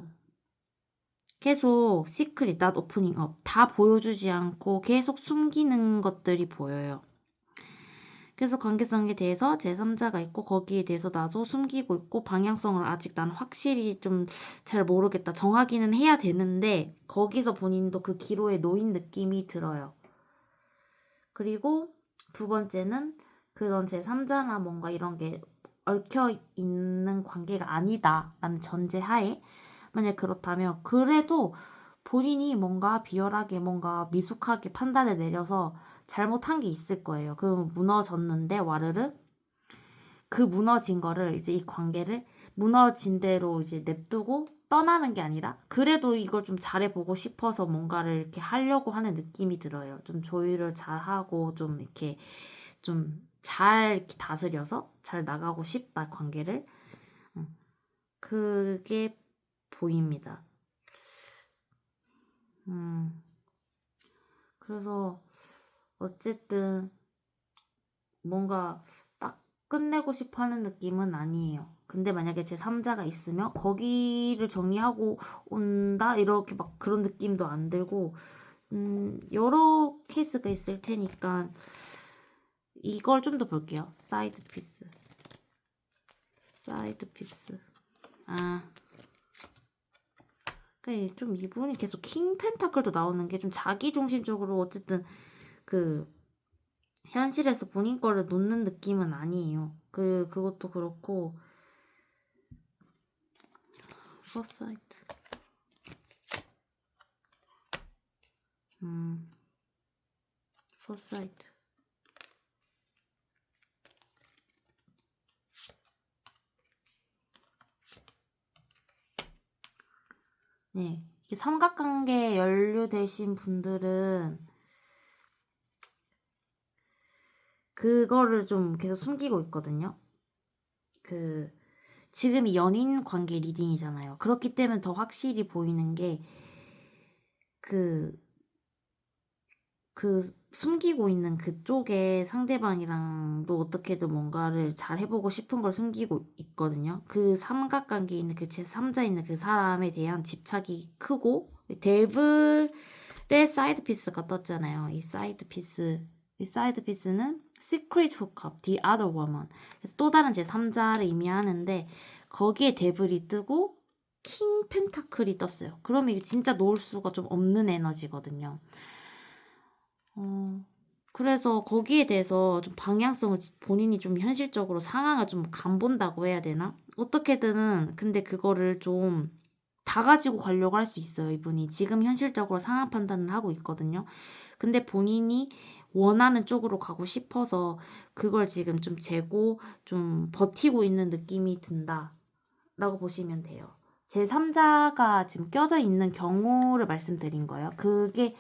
S1: 계속 시크릿, not opening up 다 보여주지 않고 계속 숨기는 것들이 보여요. 그래서 관계성에 대해서 제3자가 있고 거기에 대해서 나도 숨기고 있고 방향성을 아직 난 확실히 좀 잘 모르겠다. 정하기는 해야 되는데 거기서 본인도 그 기로에 놓인 느낌이 들어요. 그리고 두 번째는 그런 제3자나 뭔가 이런 게 얽혀 있는 관계가 아니다라는 전제하에 만약 그렇다면 그래도 본인이 뭔가 비열하게 뭔가 미숙하게 판단을 내려서 잘못한 게 있을 거예요. 그 무너졌는데 와르르 그 무너진 거를 이제 이 관계를 무너진 대로 이제 냅두고 떠나는 게 아니라 그래도 이걸 좀 잘해보고 싶어서 뭔가를 이렇게 하려고 하는 느낌이 들어요. 좀 조율을 잘하고 좀 이렇게 좀 잘 이렇게 다스려서 잘 나가고 싶다 관계를. 그게 보입니다. 그래서 어쨌든 뭔가 딱 끝내고 싶어 하는 느낌은 아니에요. 근데 만약에 제3자가 있으면 거기를 정리하고 온다? 이렇게 막 그런 느낌도 안 들고, 여러 케이스가 있을 테니까 이걸 좀 더 볼게요. 사이드 피스. 사이드 피스. 그러니까 좀 이분이 계속 킹 펜타클도 나오는 게 좀 자기중심적으로 어쨌든 그 현실에서 본인 거를 놓는 느낌은 아니에요. 그것도 그렇고 포사이트 포사이트 네, 이게 삼각관계에 연루되신 분들은 그거를 좀 계속 숨기고 있거든요. 지금이 연인 관계 리딩이잖아요. 그렇기 때문에 더 확실히 보이는 게 숨기고 있는 그쪽에 상대방이랑도 어떻게든 뭔가를 잘 해보고 싶은 걸 숨기고 있거든요. 그 삼각관계에 있는 그 제3자 있는 그 사람에 대한 집착이 크고, 데블의 사이드 피스가 떴잖아요. 이 사이드 피스는 secret hookup, the other woman. 그래서 또 다른 제3자를 의미하는데, 거기에 데블이 뜨고, 킹 펜타클이 떴어요. 그러면 이게 진짜 놓을 수가 좀 없는 에너지거든요. 그래서 거기에 대해서 좀 방향성을 본인이 좀 현실적으로 상황을 좀 간본다고 해야 되나? 어떻게든 근데 그거를 좀 다 가지고 가려고 할 수 있어요, 이분이. 지금 현실적으로 상황 판단을 하고 있거든요. 근데 본인이 원하는 쪽으로 가고 싶어서 그걸 지금 좀 재고 좀 버티고 있는 느낌이 든다라고 보시면 돼요. 제3자가 지금 껴져 있는 경우를 말씀드린 거예요. 그게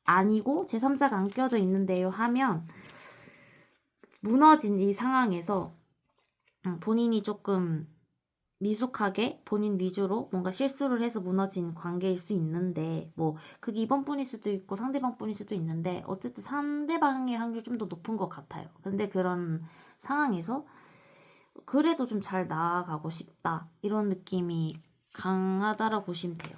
S1: 아니고 제3자가 안 껴져 있는데요 하면 무너진 이 상황에서 본인이 조금 미숙하게 본인 위주로 뭔가 실수를 해서 무너진 관계일 수 있는데 뭐 그게 이번 분일 수도 있고 상대방 분일 수도 있는데 어쨌든 상대방일 확률이 좀 더 높은 것 같아요. 근데 그런 상황에서 그래도 좀 잘 나아가고 싶다 이런 느낌이 강하다라고 보시면 돼요.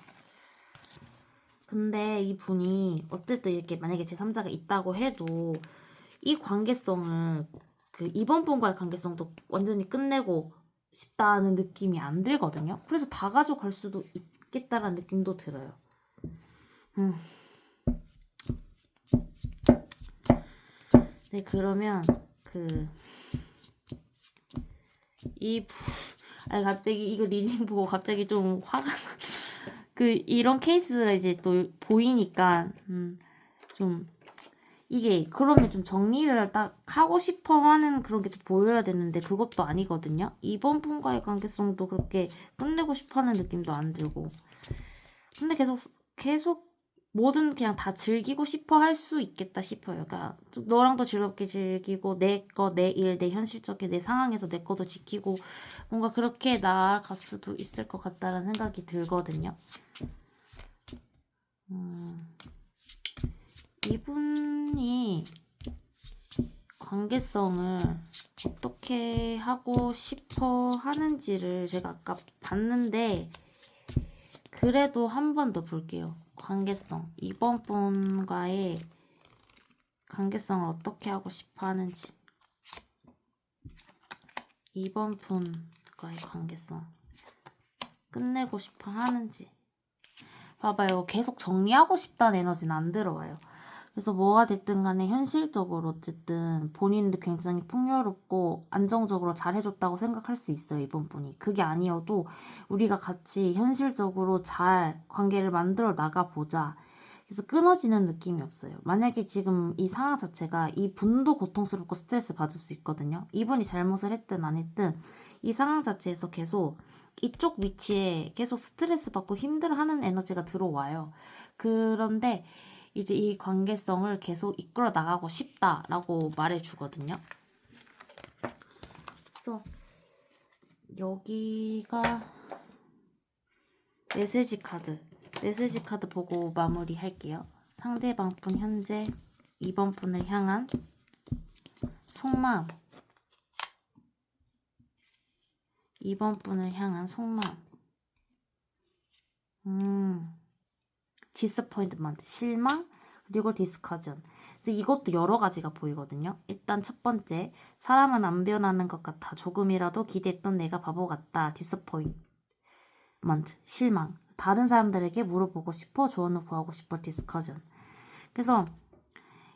S1: 근데 이 분이 어쨌든 이렇게 만약에 제3자가 있다고 해도 이 관계성을 그 이번 분과의 관계성도 완전히 끝내고 싶다는 느낌이 안 들거든요. 그래서 다 가져갈 수도 있겠다라는 느낌도 들어요. 네, 그러면 아니 갑자기 이거 리딩 보고 갑자기 좀 화가 이런 케이스가 이제 또 보이니까 좀 이게 그러면 좀 정리를 딱 하고 싶어 하는 그런 게 또 보여야 되는데 그것도 아니거든요. 이번 분과의 관계성도 그렇게 끝내고 싶어 하는 느낌도 안 들고. 근데 계속 뭐든 그냥 다 즐기고 싶어 할 수 있겠다 싶어요. 그러니까 너랑도 즐겁게 즐기고 내 거, 내 일, 내 현실적인 내 상황에서 내 것도 지키고 뭔가 그렇게 나아갈 수도 있을 것 같다라는 생각이 들거든요. 이분이 관계성을 어떻게 하고 싶어 하는지를 제가 아까 봤는데 그래도 한 번 더 볼게요. 관계성. 이번 분과의 관계성을 어떻게 하고 싶어 하는지. 이번 분과의 관계성. 끝내고 싶어 하는지. 봐봐요. 계속 정리하고 싶다는 에너지는 안 들어와요. 그래서 뭐가 됐든 간에 현실적으로 어쨌든 본인도 굉장히 풍요롭고 안정적으로 잘해줬다고 생각할 수 있어요, 이번 분이. 그게 아니어도 우리가 같이 현실적으로 잘 관계를 만들어 나가보자. 그래서 끊어지는 느낌이 없어요. 만약에 지금 이 상황 자체가 이 분도 고통스럽고 스트레스 받을 수 있거든요. 이분이 잘못을 했든 안 했든 이 상황 자체에서 계속 이쪽 위치에 계속 스트레스 받고 힘들어하는 에너지가 들어와요. 그런데 이제 이 관계성을 계속 이끌어 나가고 싶다라고 말해주거든요. 그래서 여기가 메시지 카드 보고 마무리할게요. 상대방 분 현재 이번 분을 향한 속마음, 이번 분을 향한 속마음, disappointment, 실망, 그리고 discussion. 그래서 이것도 여러 가지가 보이거든요. 일단 첫 번째, 사람은 안 변하는 것 같아. 조금이라도 기대했던 내가 바보 같다. disappointment, 실망. 다른 사람들에게 물어보고 싶어. 조언을 구하고 싶어. discussion. 그래서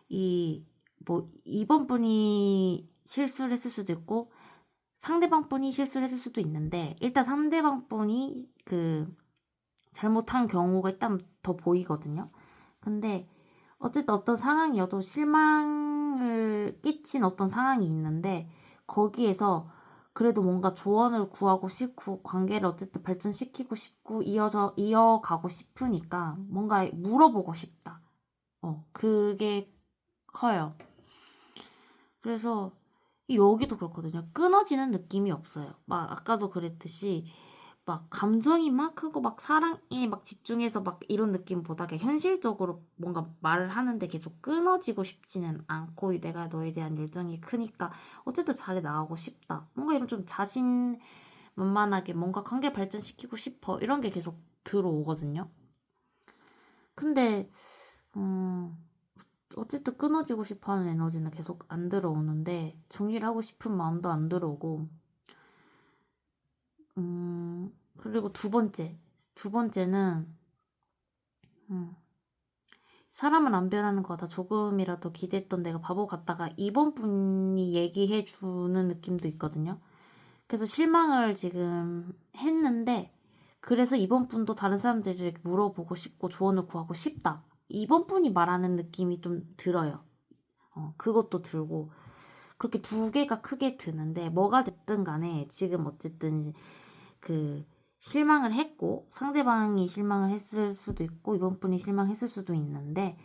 S1: 이번 분이 실수를 했을 수도 있고 상대방 분이 실수를 했을 수도 있는데 일단 상대방 분이 잘못한 경우가 일단 더 보이거든요. 근데 어쨌든 어떤 상황이어도 실망을 끼친 어떤 상황이 있는데 거기에서 그래도 뭔가 조언을 구하고 싶고 관계를 어쨌든 발전시키고 싶고 이어가고 싶으니까 뭔가 물어보고 싶다. 그게 커요. 그래서 여기도 그렇거든요. 끊어지는 느낌이 없어요. 막 아까도 그랬듯이 막 감정이 막 크고 막 사랑에 막 집중해서 막 이런 느낌보다 그냥 현실적으로 뭔가 말을 하는데 계속 끊어지고 싶지는 않고 내가 너에 대한 열정이 크니까 어쨌든 잘해 나가고 싶다. 뭔가 이런 좀 자신만만하게 뭔가 관계 발전시키고 싶어. 이런 게 계속 들어오거든요. 근데 어쨌든 끊어지고 싶어하는 에너지는 계속 안 들어오는데 정리를 하고 싶은 마음도 안 들어오고 그리고 두 번째는 사람은 안 변하는 거다. 조금이라도 기대했던 내가 바보 같다가 이번 분이 얘기해 주는 느낌도 있거든요. 그래서 실망을 지금 했는데 그래서 이번 분도 다른 사람들에게 물어보고 싶고 조언을 구하고 싶다. 이번 분이 말하는 느낌이 좀 들어요. 그것도 들고 그렇게 두 개가 크게 드는데 뭐가 됐든 간에 지금 어쨌든 그 실망을 했고 상대방이 실망을 했을 수도 있고 이번 분이 실망했을 수도 있는데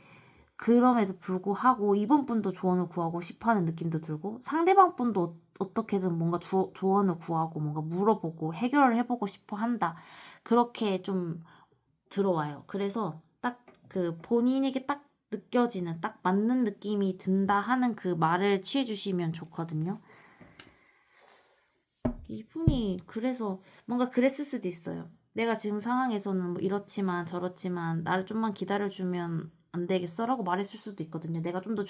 S1: 그럼에도 불구하고 이번 분도 조언을 구하고 싶어하는 느낌도 들고 상대방 분도 어떻게든 뭔가 조언을 구하고 뭔가 물어보고 해결을 해보고 싶어 한다. 그렇게 좀 들어와요. 그래서 딱 그 본인에게 딱 느껴지는 딱 맞는 느낌이 든다 하는 그 말을 취해주시면 좋거든요. 이분이 그래서 뭔가 그랬을 수도 있어요. 내가 지금 상황에서는 뭐 이렇지만 저렇지만 나를 좀만 기다려주면 안 되겠어라고 말했을 수도 있거든요. 내가 좀 더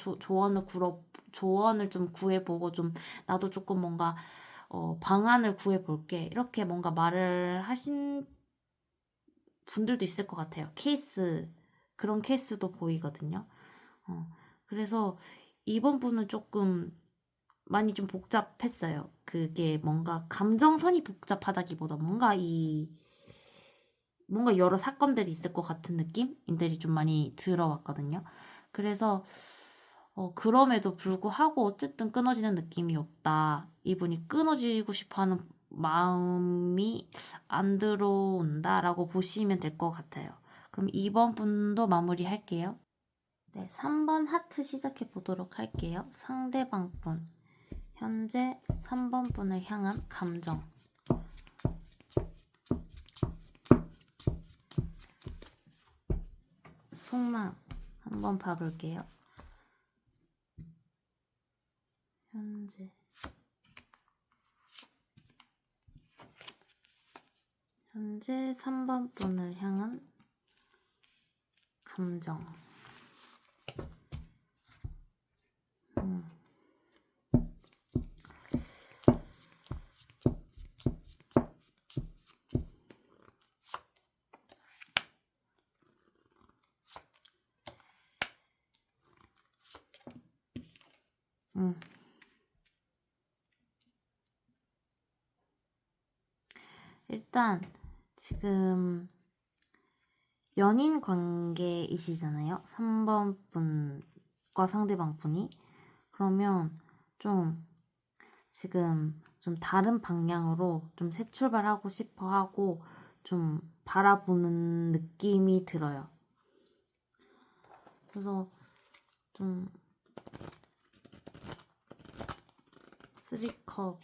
S1: 조언을 좀 구해보고 좀 나도 조금 뭔가 방안을 구해볼게 이렇게 뭔가 말을 하신 분들도 있을 것 같아요. 그런 케이스도 보이거든요. 그래서 이번 분은 조금 많이 좀 복잡했어요. 그게 뭔가 감정선이 복잡하다기보다 뭔가 여러 사건들이 있을 것 같은 느낌들이 좀 많이 들어왔거든요. 그래서 그럼에도 불구하고 어쨌든 끊어지는 느낌이 없다. 이분이 끊어지고 싶어하는 마음이 안 들어온다라고 보시면 될 것 같아요. 그럼 2번 분도 마무리할게요. 네, 3번 하트 시작해 보도록 할게요. 상대방 분. 현재 3번 분을 향한 감정. 속마음 한번 봐볼게요. 현재 3번 분을 향한 감정. 일단 지금 연인 관계이시잖아요. 3번 분과 상대방 분이. 그러면 좀 지금 좀 다른 방향으로 좀 새 출발하고 싶어 하고 좀 바라보는 느낌이 들어요. 그래서 좀 3컵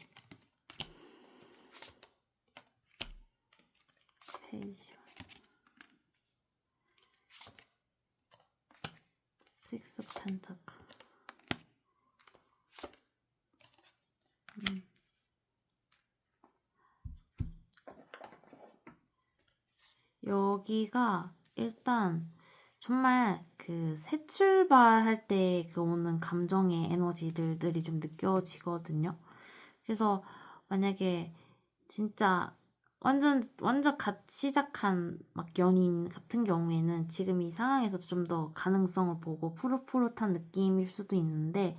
S1: 페이지 6 펜타클 여기가 일단 정말 그 새 출발할 때 그 오는 감정의 에너지들이 좀 느껴지거든요. 그래서 만약에 진짜 완전 갓 시작한 막 연인 같은 경우에는 지금 이 상황에서 좀 더 가능성을 보고 푸릇푸릇한 느낌일 수도 있는데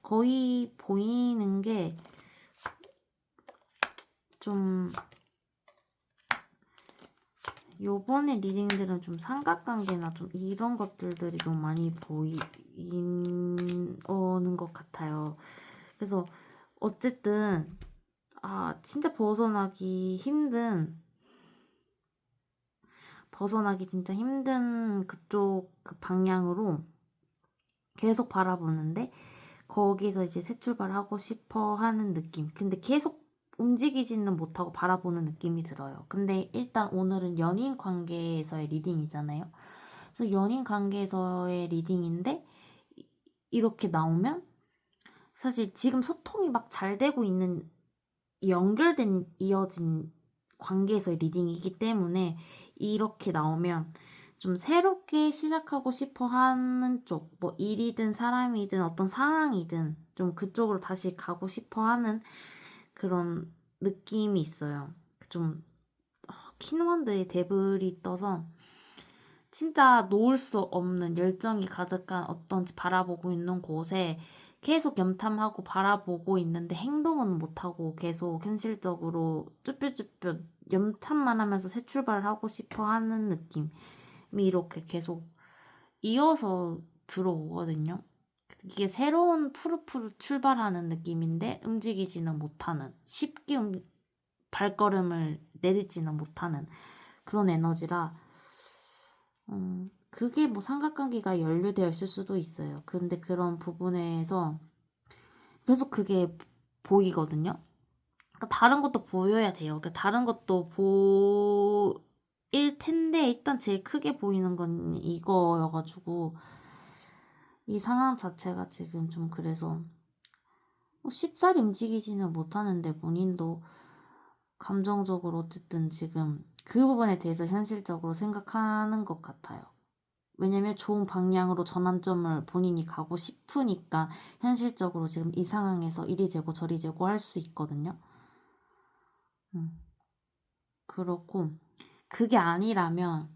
S1: 거의 보이는 게 좀 요번에 리딩들은 좀 삼각관계나 좀 이런 것들이 좀 많이 보이는 것 같아요. 그래서 어쨌든 진짜 벗어나기 진짜 힘든 그쪽 그 방향으로 계속 바라보는데 거기서 이제 새 출발하고 싶어 하는 느낌. 근데 계속 움직이지는 못하고 바라보는 느낌이 들어요. 근데 일단 오늘은 연인 관계에서의 리딩이잖아요. 그래서 연인 관계에서의 리딩인데 이렇게 나오면 사실 지금 소통이 막 잘 되고 있는 이어진 관계에서의 리딩이기 때문에 이렇게 나오면 좀 새롭게 시작하고 싶어 하는 쪽, 뭐 일이든 사람이든 어떤 상황이든 좀 그쪽으로 다시 가고 싶어 하는 그런 느낌이 있어요. 좀 킹원드의 데블이 떠서 진짜 놓을 수 없는 열정이 가득한 어떤 바라보고 있는 곳에 계속 염탐하고 바라보고 있는데 행동은 못하고 계속 현실적으로 쭈뼛쭈뼛 염탐만 하면서 새 출발을 하고 싶어 하는 느낌이 이렇게 계속 이어서 들어오거든요. 이게 새로운 푸르푸르 출발하는 느낌인데 움직이지는 못하는, 쉽게 발걸음을 내딛지는 못하는 그런 에너지라 그게 뭐 삼각관계가 연루되어 있을 수도 있어요. 근데 그런 부분에서 계속 그게 보이거든요. 그러니까 다른 것도 보여야 돼요. 그러니까 다른 것도 보일 텐데 일단 제일 크게 보이는 건 이거여가지고 이 상황 자체가 지금 좀 그래서 쉽사리 움직이지는 못하는데 본인도 감정적으로 어쨌든 지금 그 부분에 대해서 현실적으로 생각하는 것 같아요. 왜냐면 좋은 방향으로 전환점을 본인이 가고 싶으니까 현실적으로 지금 이 상황에서 이리 재고 저리 재고 할 수 있거든요. 그렇고 그게 아니라면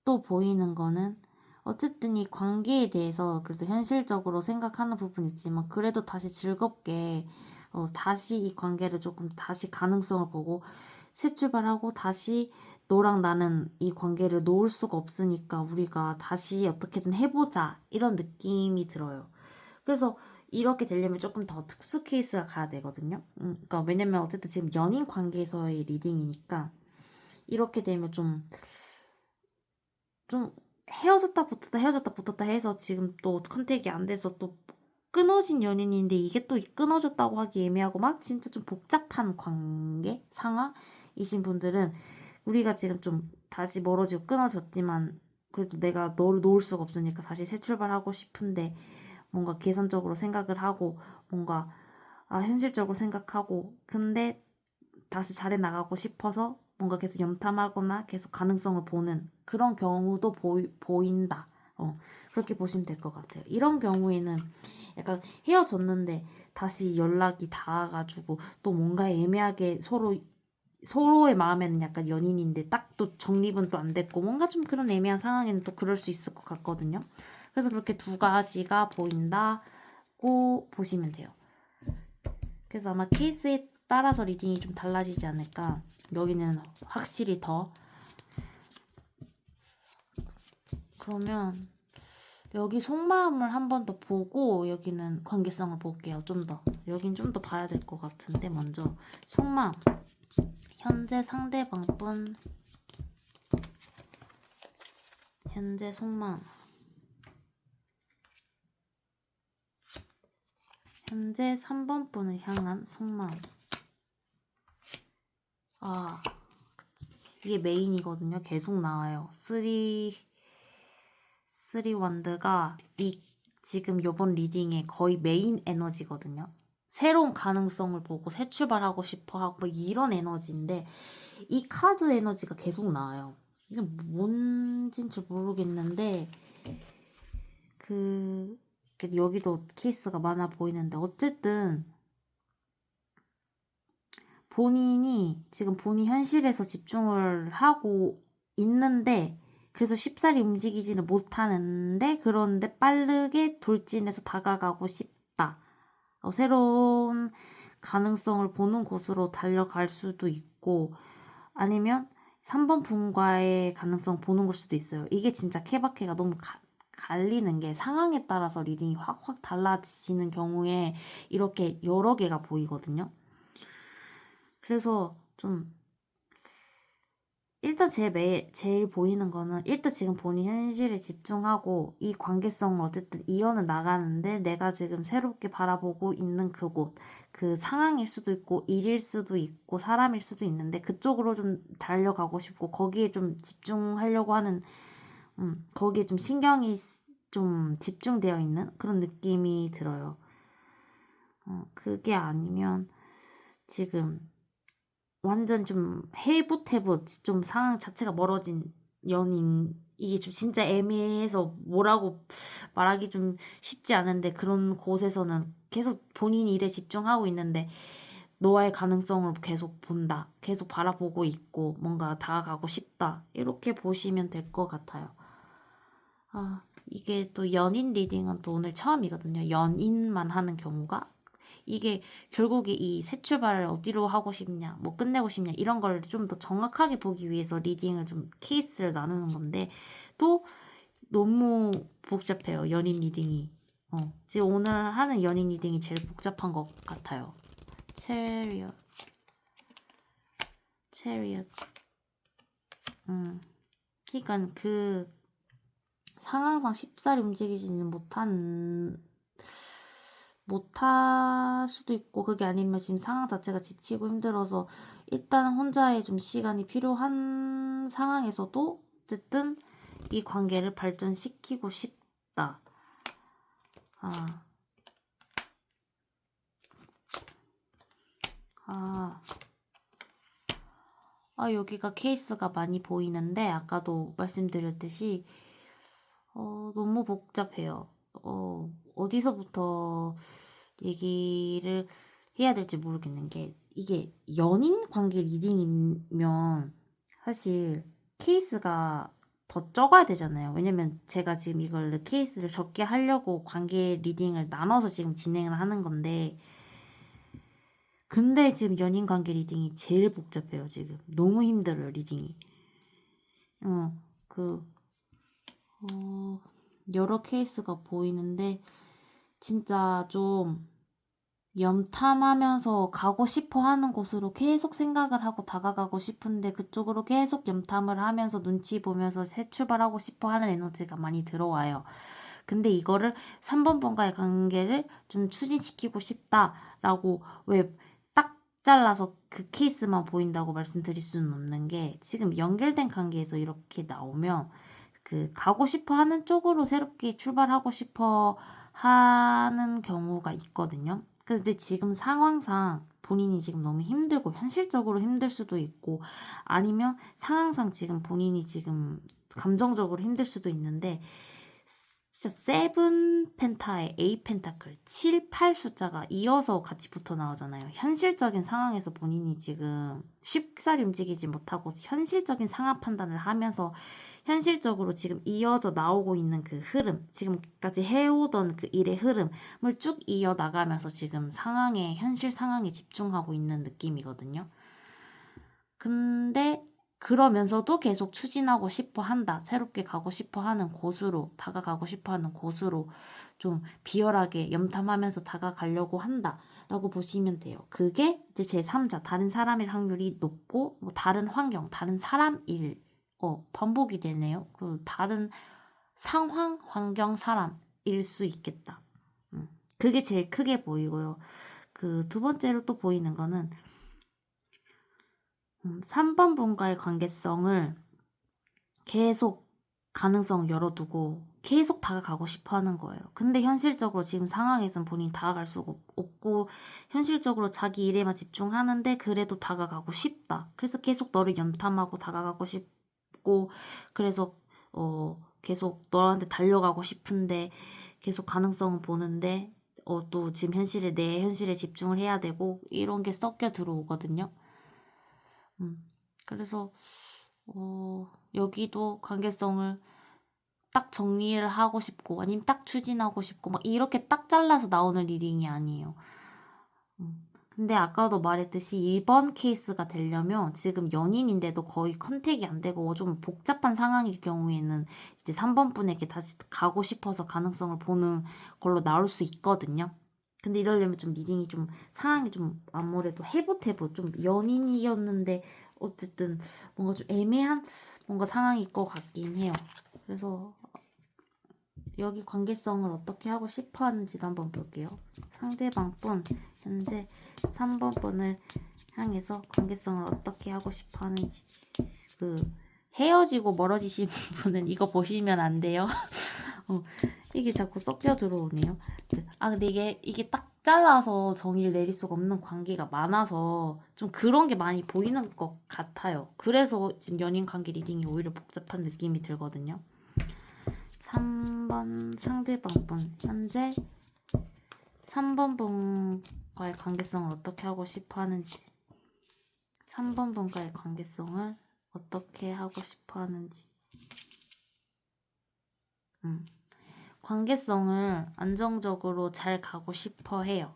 S1: 또 보이는 거는 어쨌든 이 관계에 대해서 그래서 현실적으로 생각하는 부분이 있지만 그래도 다시 즐겁게 다시 이 관계를 조금 다시 가능성을 보고 새 출발하고 다시 너랑 나는 이 관계를 놓을 수가 없으니까 우리가 다시 어떻게든 해보자 이런 느낌이 들어요. 그래서 이렇게 되려면 조금 더 특수 케이스가 가야 되거든요. 그러니까 왜냐면 어쨌든 지금 연인 관계에서의 리딩이니까 이렇게 되면 좀 헤어졌다 붙었다 헤어졌다 붙었다 해서 지금 또 컨택이 안 돼서 또 끊어진 연인인데 이게 또 끊어졌다고 하기 애매하고 막 진짜 좀 복잡한 관계 상황이신 분들은 우리가 지금 좀 다시 멀어지고 끊어졌지만 그래도 내가 너를 놓을 수가 없으니까 다시 새 출발하고 싶은데 뭔가 계산적으로 생각을 하고 뭔가 현실적으로 생각하고 근데 다시 잘해 나가고 싶어서 뭔가 계속 염탐하거나 계속 가능성을 보는 그런 경우도 보인다. 그렇게 보시면 될 것 같아요. 이런 경우에는 약간 헤어졌는데 다시 연락이 닿아가지고 또 뭔가 애매하게 서로의 마음에는 약간 연인인데 딱 또 정립은 또 안 됐고 뭔가 좀 그런 애매한 상황에는 또 그럴 수 있을 것 같거든요. 그래서 그렇게 두 가지가 보인다고 보시면 돼요. 그래서 아마 케이스에 따라서 리딩이 좀 달라지지 않을까. 여기는 확실히 더. 그러면 여기 속마음을 한 번 더 보고 여기는 관계성을 볼게요. 좀 더. 여긴 좀 더 봐야 될 것 같은데 먼저 속마음. 현재 상대방분 현재 속마음. 현재 3번 분을 향한 속마음. 이게 메인이거든요. 계속 나와요. 3 원드가 지금 요번 리딩의 거의 메인 에너지거든요. 새로운 가능성을 보고 새 출발하고 싶어 하고 뭐 이런 에너지인데 이 카드 에너지가 계속 나와요. 이게 뭔진 잘 모르겠는데 여기도 케이스가 많아 보이는데 어쨌든 본인이 지금 본인 현실에서 집중을 하고 있는데 그래서 쉽사리 움직이지는 못하는데 그런데 빠르게 돌진해서 다가가고 싶다. 새로운 가능성을 보는 곳으로 달려갈 수도 있고 아니면 3번 분과의 가능성 보는 걸 수도 있어요. 이게 진짜 케바케가 너무 갈리는 게 상황에 따라서 리딩이 확확 달라지는 경우에 이렇게 여러 개가 보이거든요. 그래서 좀 일단 제일 보이는 거는 일단 지금 본인 현실에 집중하고 이 관계성을 어쨌든 이어는 나가는데 내가 지금 새롭게 바라보고 있는 그곳 그 상황일 수도 있고 일일 수도 있고 사람일 수도 있는데 그쪽으로 좀 달려가고 싶고 거기에 좀 집중하려고 하는 거기에 좀 신경이 좀 집중되어 있는 그런 느낌이 들어요. 그게 아니면 지금 완전 좀 해붓해붓 좀 상황 자체가 멀어진 연인 이게 좀 진짜 애매해서 뭐라고 말하기 좀 쉽지 않은데 그런 곳에서는 계속 본인 일에 집중하고 있는데 너와의 가능성을 계속 본다. 계속 바라보고 있고 뭔가 다가가고 싶다. 이렇게 보시면 될 것 같아요. 이게 또 연인 리딩은 또 오늘 처음이거든요. 연인만 하는 경우가. 이게 결국에 이 새 출발을 어디로 하고 싶냐, 뭐 끝내고 싶냐 이런 걸 좀 더 정확하게 보기 위해서 리딩을 좀 케이스를 나누는 건데 또 너무 복잡해요. 연인 리딩이. 지금 오늘 하는 연인 리딩이 제일 복잡한 것 같아요. 체리엇. 그러니까 그 상황상 쉽사리 움직이지는 못할 수도 있고, 그게 아니면 지금 상황 자체가 지치고 힘들어서 일단 혼자의 좀 시간이 필요한 상황에서도 어쨌든 이 관계를 발전시키고 싶다. 여기가 케이스가 많이 보이는데, 아까도 말씀드렸듯이 너무 복잡해요. 어디서부터 얘기를 해야 될지 모르겠는 게, 이게 연인 관계 리딩이면 사실 케이스가 더 적어야 되잖아요. 왜냐면 제가 지금 이걸 케이스를 적게 하려고 관계 리딩을 나눠서 지금 진행을 하는 건데, 근데 지금 연인 관계 리딩이 제일 복잡해요. 지금 너무 힘들어요, 리딩이. 여러 케이스가 보이는데 진짜 좀 염탐하면서 가고 싶어 하는 곳으로 계속 생각을 하고 다가가고 싶은데, 그쪽으로 계속 염탐을 하면서 눈치 보면서 새 출발하고 싶어 하는 에너지가 많이 들어와요. 근데 이거를 3번 분과의 관계를 좀 추진시키고 싶다라고 왜 딱 잘라서 그 케이스만 보인다고 말씀드릴 수는 없는 게, 지금 연결된 관계에서 이렇게 나오면 그 가고 싶어 하는 쪽으로 새롭게 출발하고 싶어 하는 경우가 있거든요. 근데 지금 상황상 본인이 지금 너무 힘들고 현실적으로 힘들 수도 있고, 아니면 상황상 지금 본인이 지금 감정적으로 힘들 수도 있는데, 진짜 세븐 펜타에 8 펜타클 7, 8 숫자가 이어서 같이 붙어 나오잖아요. 현실적인 상황에서 본인이 지금 쉽사리 움직이지 못하고 현실적인 상황 판단을 하면서 현실적으로 지금 이어져 나오고 있는 그 흐름, 지금까지 해오던 그 일의 흐름을 쭉 이어나가면서 지금 현실 상황에 집중하고 있는 느낌이거든요. 근데 그러면서도 계속 추진하고 싶어 한다. 새롭게 가고 싶어 하는 곳으로, 다가가고 싶어 하는 곳으로 좀 비열하게 염탐하면서 다가가려고 한다. 라고 보시면 돼요. 그게 이제 제3자, 다른 사람일 확률이 높고, 뭐 다른 환경, 다른 사람일, 반복이 되네요. 그 다른 상황, 환경, 사람일 수 있겠다. 그게 제일 크게 보이고요. 그 두 번째로 또 보이는 거는 3번 분과의 관계성을 계속 가능성 열어두고 계속 다가가고 싶어 하는 거예요. 근데 현실적으로 지금 상황에선 본인이 다가갈 수가 없고, 현실적으로 자기 일에만 집중하는데 그래도 다가가고 싶다. 그래서 계속 너를 염탐하고 다가가고 싶고, 그래서 계속 너한테 달려가고 싶은데 계속 가능성을 보는데 또 지금 내 현실에 집중을 해야 되고, 이런 게 섞여 들어오거든요. 그래서 여기도 관계성을 딱 정리를 하고 싶고, 아니면 딱 추진하고 싶고, 막 이렇게 딱 잘라서 나오는 리딩이 아니에요. 근데 아까도 말했듯이 이번 케이스가 되려면 지금 연인인데도 거의 컨택이 안 되고 좀 복잡한 상황일 경우에는 이제 3번 분에게 다시 가고 싶어서 가능성을 보는 걸로 나올 수 있거든요. 근데 이러려면 좀 리딩이 좀 상황이 좀 아무래도 해보태보 좀 연인이었는데 어쨌든 뭔가 좀 애매한 뭔가 상황일 것 같긴 해요. 그래서 여기 관계성을 어떻게 하고 싶어 하는지도 한번 볼게요. 상대방 분, 현재 3번 분을 향해서 관계성을 어떻게 하고 싶어 하는지. 헤어지고 멀어지신 분은 이거 보시면 안 돼요. 이게 자꾸 섞여 들어오네요. 근데 이게 딱 잘라서 정의를 내릴 수가 없는 관계가 많아서 좀 그런 게 많이 보이는 것 같아요. 그래서 지금 연인 관계 리딩이 오히려 복잡한 느낌이 들거든요. 3번 상대방 분, 현재 3번 분과의 관계성을 어떻게 하고 싶어 하는지. 3번 분과의 관계성을 어떻게 하고 싶어 하는지. 관계성을 안정적으로 잘 가고 싶어 해요.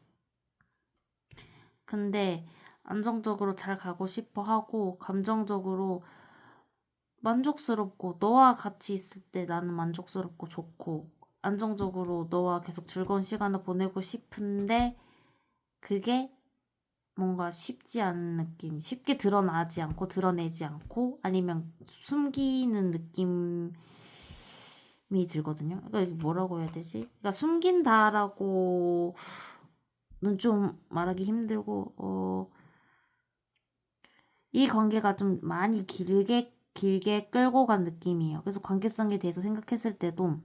S1: 근데 안정적으로 잘 가고 싶어 하고, 감정적으로 만족스럽고, 너와 같이 있을 때 나는 만족스럽고 좋고, 안정적으로 너와 계속 즐거운 시간을 보내고 싶은데 그게 뭔가 쉽지 않은 느낌, 쉽게 드러나지 않고 드러내지 않고 아니면 숨기는 느낌이 들거든요. 그러니까 이게 뭐라고 해야 되지? 그러니까 숨긴다라고는 좀 말하기 힘들고 이 관계가 좀 많이 길게 끌고 간 느낌이에요. 그래서 관계성에 대해서 생각했을 때도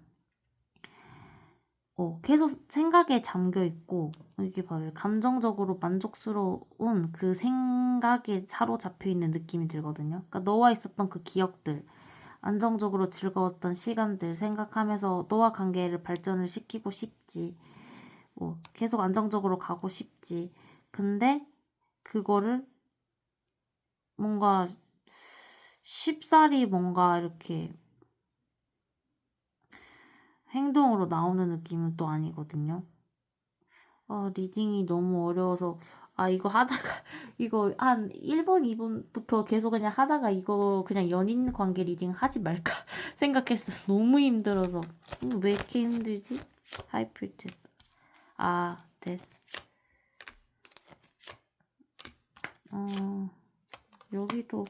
S1: 계속 생각에 잠겨 있고 이렇게 봐요. 감정적으로 만족스러운 그 생각에 사로잡혀 있는 느낌이 들거든요. 그러니까 너와 있었던 그 기억들, 안정적으로 즐거웠던 시간들 생각하면서 너와 관계를 발전을 시키고 싶지. 계속 안정적으로 가고 싶지. 근데 그거를 뭔가 쉽사리 뭔가 이렇게 행동으로 나오는 느낌은 또 아니거든요. 리딩이 너무 어려워서, 이거 하다가, 이거 한 1번, 2번부터 계속 그냥 하다가 이거 그냥 연인 관계 리딩 하지 말까 생각했어. 너무 힘들어서. 왜 이렇게 힘들지? 하이프리테스. 됐어. 여기도,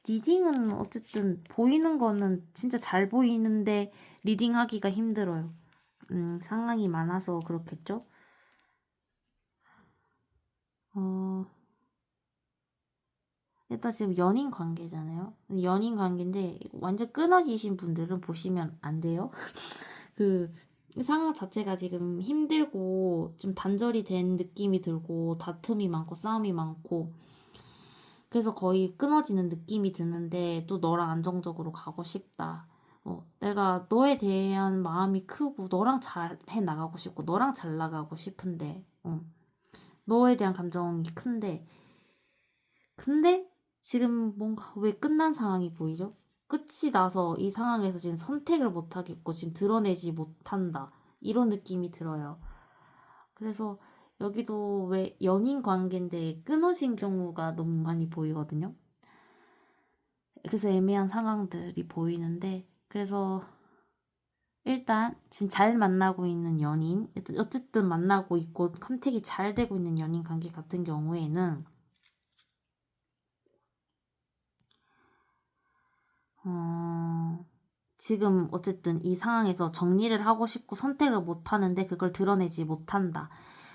S1: 리딩은 어쨌든 보이는 거는 진짜 잘 보이는데 리딩하기가 힘들어요. 상황이 많아서 그렇겠죠? 일단 지금 연인 관계잖아요. 연인 관계인데 완전 끊어지신 분들은 보시면 안 돼요. 그 상황 자체가 지금 힘들고 좀 단절이 된 느낌이 들고 다툼이 많고 싸움이 많고 그래서 거의 끊어지는 느낌이 드는데 또 너랑 안정적으로 가고 싶다. 내가 너에 대한 마음이 크고 너랑 잘 해 나가고 싶고 너랑 잘 나가고 싶은데 너에 대한 감정이 큰데 근데 지금 뭔가 왜 끝난 상황이 보이죠? 끝이 나서 이 상황에서 지금 선택을 못 하겠고 지금 드러내지 못한다. 이런 느낌이 들어요. 그래서 여기도 왜 연인 관계인데 끊어진 경우가 너무 많이 보이거든요. 그래서 애매한 상황들이 보이는데 그래서 일단 지금 잘 만나고 있는 연인 어쨌든 만나고 있고 컨택이 잘 되고 있는 연인 관계 같은 경우에는 지금 어쨌든 이 상황에서 정리를 하고 싶고 선택을 못 하는데 그걸 드러내지 못한다.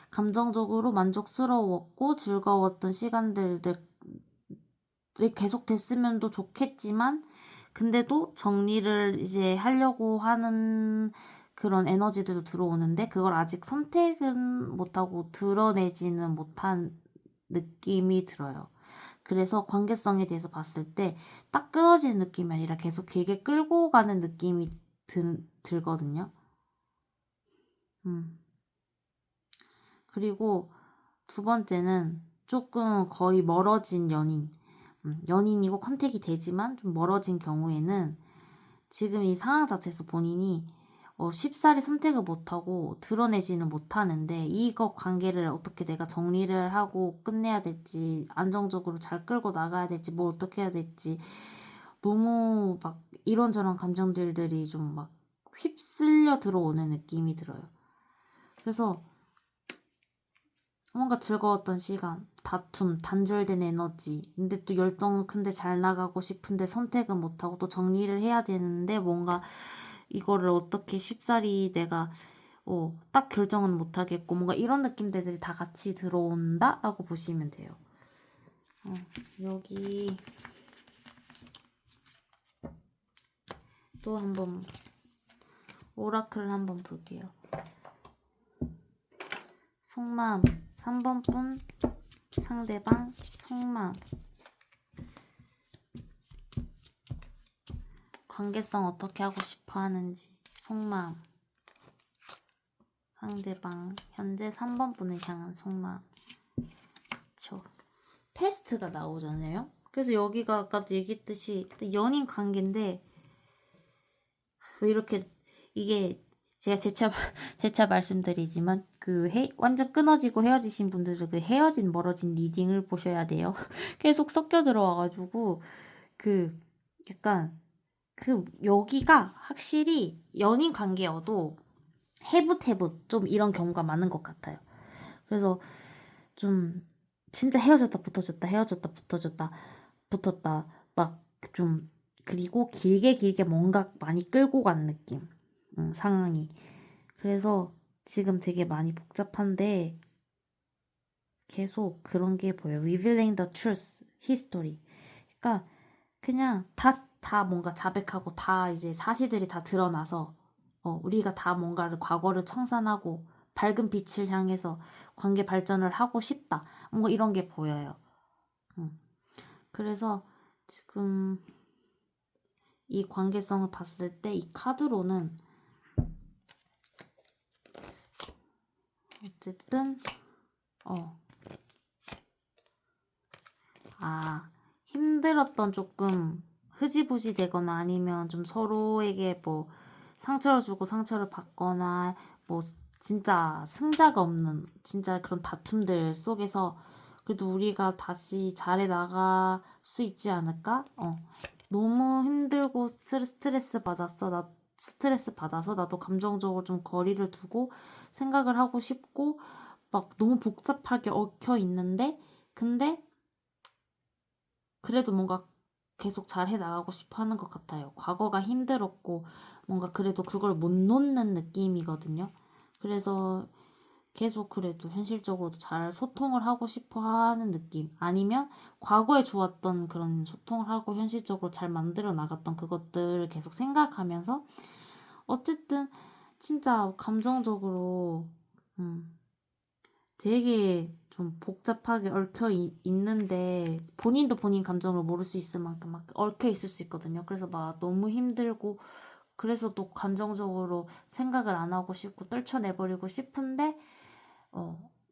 S1: 감정적으로 만족스러웠고 즐거웠던 시간들이 계속 됐으면 도 좋겠지만 근데도 정리를 이제 하려고 하는 그런 에너지들도 들어오는데 그걸 아직 선택은 못하고 드러내지는 못한 느낌이 들어요. 그래서 관계성에 대해서 봤을 때 딱 끊어지는 느낌이 아니라 계속 길게 끌고 가는 느낌이 들거든요. 그리고 두 번째는 조금 거의 멀어진 연인. 연인이고 컨택이 되지만 좀 멀어진 경우에는 지금 이 상황 자체에서 본인이 쉽사리 선택을 못하고 드러내지는 못하는데 이거 관계를 어떻게 내가 정리를 하고 끝내야 될지 안정적으로 잘 끌고 나가야 될지 뭘 어떻게 해야 될지 너무 막 이런저런 감정들이 좀 막 휩쓸려 들어오는 느낌이 들어요. 그래서 뭔가 즐거웠던 시간, 다툼, 단절된 에너지, 근데 또 열정은 큰데 잘 나가고 싶은데 선택은 못하고 또 정리를 해야 되는데 뭔가 이거를 어떻게 쉽사리 내가 딱 결정은 못하겠고 뭔가 이런 느낌들이 다 같이 들어온다라고 보시면 돼요. 여기 또 한번 오라클 한번 볼게요. 속마음 3번 분 상대방 속마음 관계성 어떻게 하고 싶어 하는지 속마음 상대방 현재 3번 분을 향한 속마음 패스트가 나오잖아요. 그래서 여기가 아까도 얘기했듯이 연인 관계인데 왜 이렇게 이게 제가 재차 말씀드리지만 완전 끊어지고 헤어지신 분들은 그 헤어진 멀어진 리딩을 보셔야 돼요. 계속 섞여 들어와가지고 약간 여기가 확실히 연인 관계여도 해붓해붓 좀 이런 경우가 많은 것 같아요. 그래서 좀 진짜 헤어졌다 붙어졌다 헤어졌다 붙어졌다 붙었다 막 좀 그리고 길게 뭔가 많이 끌고 간 느낌 상황이. 그래서 지금 되게 많이 복잡한데 계속 그런 게 보여요. Revealing the truth, history. 그러니까 그냥 다 뭔가 자백하고 다 이제 사실들이 다 드러나서 우리가 다 뭔가를 과거를 청산하고 밝은 빛을 향해서 관계 발전을 하고 싶다. 뭔가 이런 게 보여요. 그래서 지금 이 관계성을 봤을 때 이 카드로는 어쨌든 힘들었던 조금 흐지부지 되거나 아니면 좀 서로에게 뭐 상처를 주고 상처를 받거나 뭐 진짜 승자가 없는 진짜 그런 다툼들 속에서 그래도 우리가 다시 잘해 나갈 수 있지 않을까? 너무 힘들고 스트레스 받아서 나도 감정적으로 좀 거리를 두고 생각을 하고 싶고 막 너무 복잡하게 얽혀 있는데 근데 그래도 뭔가 계속 잘 해나가고 싶어 하는 것 같아요. 과거가 힘들었고 뭔가 그래도 그걸 못 놓는 느낌이거든요. 그래서 계속 그래도 현실적으로도 잘 소통을 하고 싶어 하는 느낌. 아니면 과거에 좋았던 그런 소통을 하고 현실적으로 잘 만들어 나갔던 그것들을 계속 생각하면서 어쨌든 진짜 감정적으로 되게 좀 복잡하게 얽혀 있는데 본인도 본인 감정을 모를 수 있을 만큼 막 얽혀 있을 수 있거든요. 그래서 막 너무 힘들고 그래서 또 감정적으로 생각을 안 하고 싶고 떨쳐내버리고 싶은데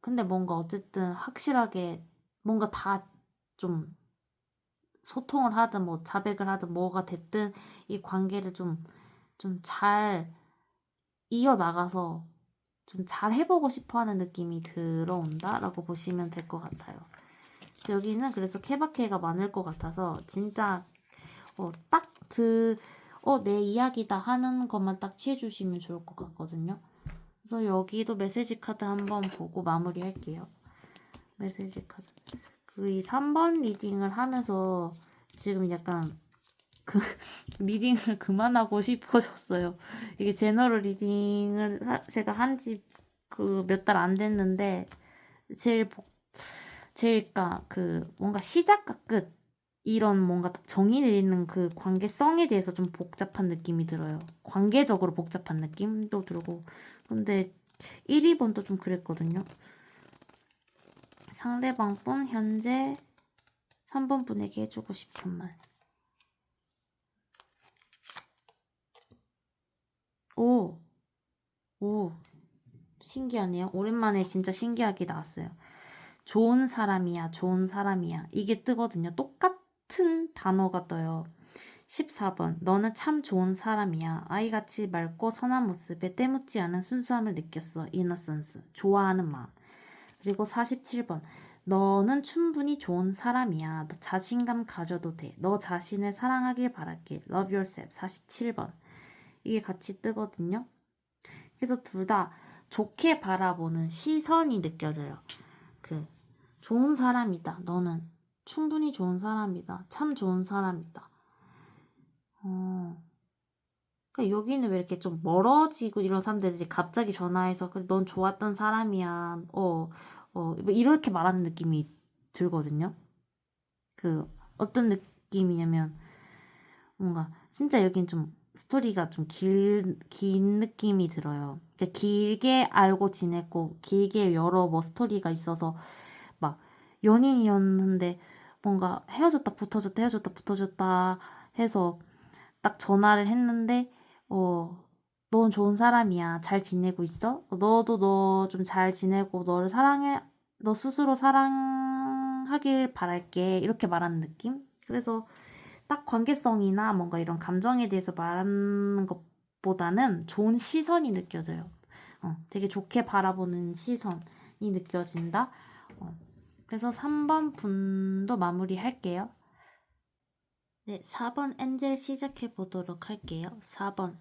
S1: 근데 뭔가 어쨌든 확실하게 뭔가 다 좀 소통을 하든 뭐 자백을 하든 뭐가 됐든 이 관계를 좀 잘 이어나가서 좀 잘 해보고 싶어 하는 느낌이 들어온다라고 보시면 될 것 같아요. 여기는 그래서 케바케가 많을 것 같아서 진짜 딱 내 이야기다 하는 것만 딱 취해주시면 좋을 것 같거든요. 그래서 여기도 메시지 카드 한번 보고 마무리할게요. 메시지 카드. 이 3번 리딩을 하면서 지금 약간 리딩을 그만하고 싶어졌어요. 이게 제너럴 리딩을 제가 한지 몇 달 안 됐는데 제일 그러니까 뭔가 시작과 끝 이런 뭔가 딱 정의 내리는 그 관계성에 대해서 좀 복잡한 느낌이 들어요. 관계적으로 복잡한 느낌도 들고 근데 1, 2번도 좀 그랬거든요. 상대방 분 현재 3번 분에게 해주고 싶은 말. 오, 신기하네요. 오랜만에 진짜 신기하게 나왔어요. 좋은 사람이야, 좋은 사람이야. 이게 뜨거든요. 똑같은 단어가 떠요. 14번. 너는 참 좋은 사람이야. 아이같이 맑고 선한 모습에 때묻지 않은 순수함을 느꼈어. 이너센스. 좋아하는 마음. 그리고 47번. 너는 충분히 좋은 사람이야. 너 자신감 가져도 돼. 너 자신을 사랑하길 바랄게. Love yourself. 47번. 이게 같이 뜨거든요. 그래서 둘 다 좋게 바라보는 시선이 느껴져요. 좋은 사람이다. 너는 충분히 좋은 사람이다. 참 좋은 사람이다. 그러니까 여기는 왜 이렇게 좀 멀어지고 이런 사람들이 갑자기 전화해서 그래, 넌 좋았던 사람이야. 뭐 이렇게 말하는 느낌이 들거든요. 어떤 느낌이냐면 뭔가 진짜 여긴 좀 스토리가 좀 긴 느낌이 들어요. 그러니까 길게 알고 지냈고 길게 여러 뭐 스토리가 있어서 막 연인이었는데 뭔가 헤어졌다 붙어졌다 헤어졌다 붙어졌다 해서 딱 전화를 했는데 넌 좋은 사람이야. 잘 지내고 있어? 너도 너 좀 잘 지내고 너를 사랑해. 너 스스로 사랑하길 바랄게. 이렇게 말하는 느낌? 그래서 딱 관계성이나 뭔가 이런 감정에 대해서 말하는 것보다는 좋은 시선이 느껴져요. 되게 좋게 바라보는 시선이 느껴진다. 그래서 3번 분도 마무리할게요. 네, 4번 엔젤 시작해 보도록 할게요. 4번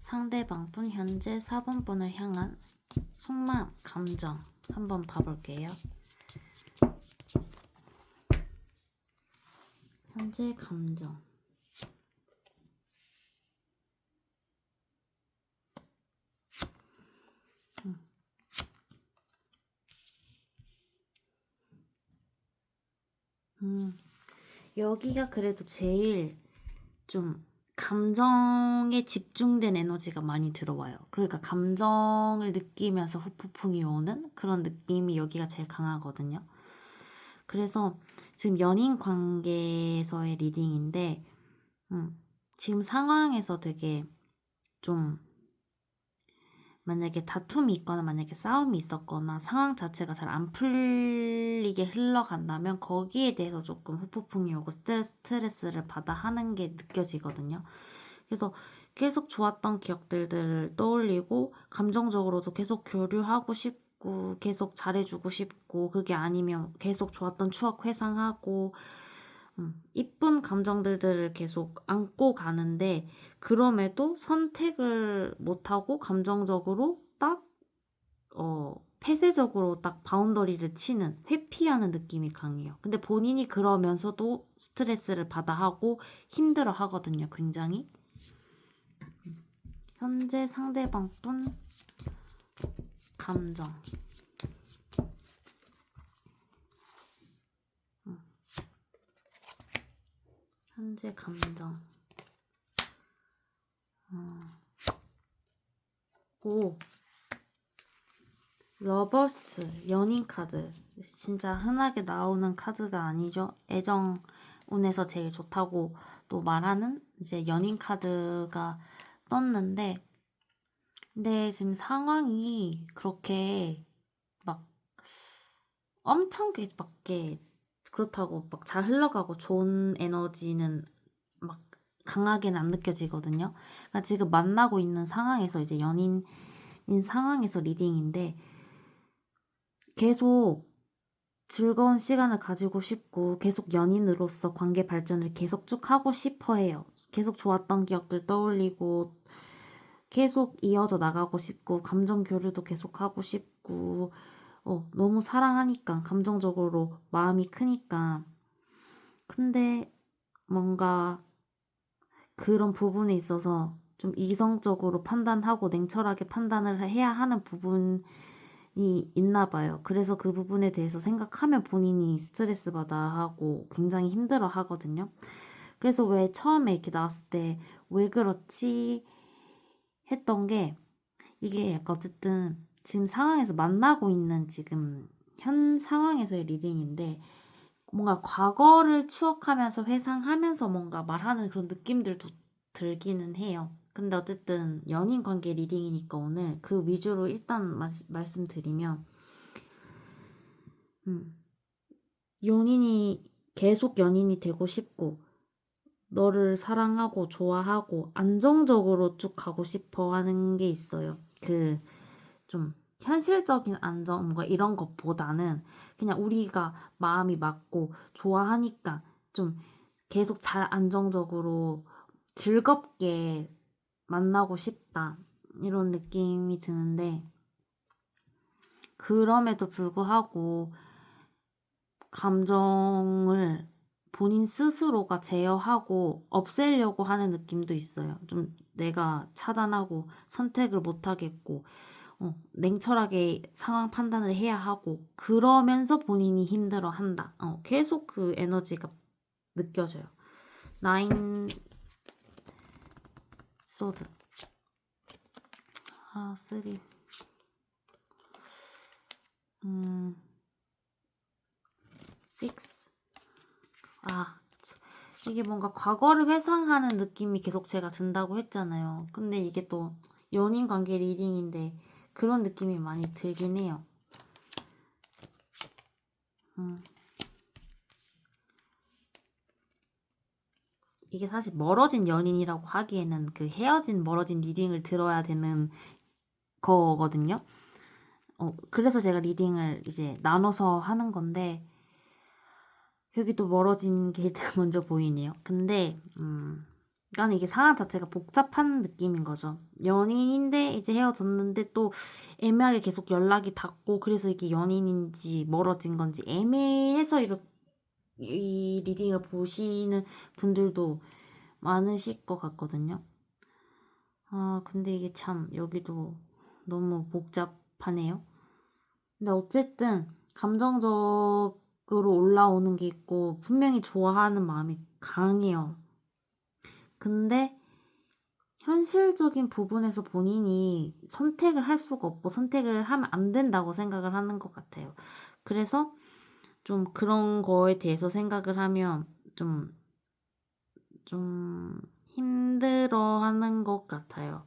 S1: 상대방 분 현재 4번 분을 향한 속마음, 감정 한번 봐볼게요. 현재 감정. 여기가 그래도 제일 좀 감정에 집중된 에너지가 많이 들어와요. 그러니까 감정을 느끼면서 후폭풍이 오는 그런 느낌이 여기가 제일 강하거든요. 그래서 지금 연인 관계에서의 리딩인데, 지금 상황에서 되게 좀 만약에 다툼이 있거나 만약에 싸움이 있었거나 상황 자체가 잘 안 풀리게 흘러간다면 거기에 대해서 조금 후폭풍이 오고 스트레스를 받아 하는 게 느껴지거든요. 그래서 계속 좋았던 기억들을 떠올리고 감정적으로도 계속 교류하고 싶고 계속 잘해주고 싶고 그게 아니면 계속 좋았던 추억 회상하고 이쁜 감정들을 계속 안고 가는데 그럼에도 선택을 못하고 감정적으로 딱 폐쇄적으로 딱 바운더리를 치는 회피하는 느낌이 강해요. 근데 본인이 그러면서도 스트레스를 받아 하고 힘들어 하거든요. 굉장히. 현재 상대방 분 감정. 현재 감정. 오. 러버스, 연인 카드. 진짜 흔하게 나오는 카드가 아니죠. 애정운에서 제일 좋다고 또 말하는 이제 연인 카드가 떴는데, 근데 지금 상황이 그렇게 막 엄청 밖에 그렇다고 막 잘 흘러가고 좋은 에너지는 막 강하게는 안 느껴지거든요. 그러니까 지금 만나고 있는 상황에서 이제 연인인 상황에서 리딩인데, 계속 즐거운 시간을 가지고 싶고 계속 연인으로서 관계 발전을 계속 쭉 하고 싶어 해요. 계속 좋았던 기억들 떠올리고 계속 이어져 나가고 싶고 감정 교류도 계속 하고 싶고 너무 사랑하니까 감정적으로 마음이 크니까. 근데 뭔가 그런 부분에 있어서 좀 이성적으로 판단하고 냉철하게 판단을 해야 하는 부분이 있나 봐요. 그래서 그 부분에 대해서 생각하면 본인이 스트레스 받아 하고 굉장히 힘들어 하거든요. 그래서 왜 처음에 이렇게 나왔을 때 왜 그렇지 했던 게 이게 약간 어쨌든 지금 상황에서 만나고 있는 지금 현 상황에서의 리딩인데 뭔가 과거를 추억하면서 회상하면서 뭔가 말하는 그런 느낌들도 들기는 해요. 근데 어쨌든 연인 관계 리딩이니까 오늘 그 위주로 일단 말씀드리면 연인이 계속 연인이 되고 싶고 너를 사랑하고 좋아하고 안정적으로 쭉 가고 싶어 하는 게 있어요. 그 좀 현실적인 안정 뭔가 이런 것보다는 그냥 우리가 마음이 맞고 좋아하니까 좀 계속 잘 안정적으로 즐겁게 만나고 싶다 이런 느낌이 드는데 그럼에도 불구하고 감정을 본인 스스로가 제어하고 없애려고 하는 느낌도 있어요. 좀 내가 차단하고 선택을 못 하겠고 냉철하게 상황 판단을 해야 하고 그러면서 본인이 힘들어 한다. 계속 그 에너지가 느껴져요. 나인 소드. 쓰리. 식스. 이게 뭔가 과거를 회상하는 느낌이 계속 제가 든다고 했잖아요. 근데 이게 또 연인 관계 리딩인데 그런 느낌이 많이 들긴 해요. 이게 사실 멀어진 연인이라고 하기에는 그 헤어진 멀어진 리딩을 들어야 되는 거거든요. 그래서 제가 리딩을 이제 나눠서 하는 건데 여기도 멀어진 게 먼저 보이네요. 근데 그러니까 이게 상황 자체가 복잡한 느낌인 거죠. 연인인데 이제 헤어졌는데 또 애매하게 계속 연락이 닿고 그래서 이게 연인인지 멀어진 건지 애매해서 이 리딩을 보시는 분들도 많으실 것 같거든요. 아, 근데 이게 참 여기도 너무 복잡하네요. 근데 어쨌든 감정적으로 올라오는 게 있고 분명히 좋아하는 마음이 강해요. 근데 현실적인 부분에서 본인이 선택을 할 수가 없고 선택을 하면 안 된다고 생각을 하는 것 같아요. 그래서 좀 그런 거에 대해서 생각을 하면 좀 힘들어 하는 것 같아요.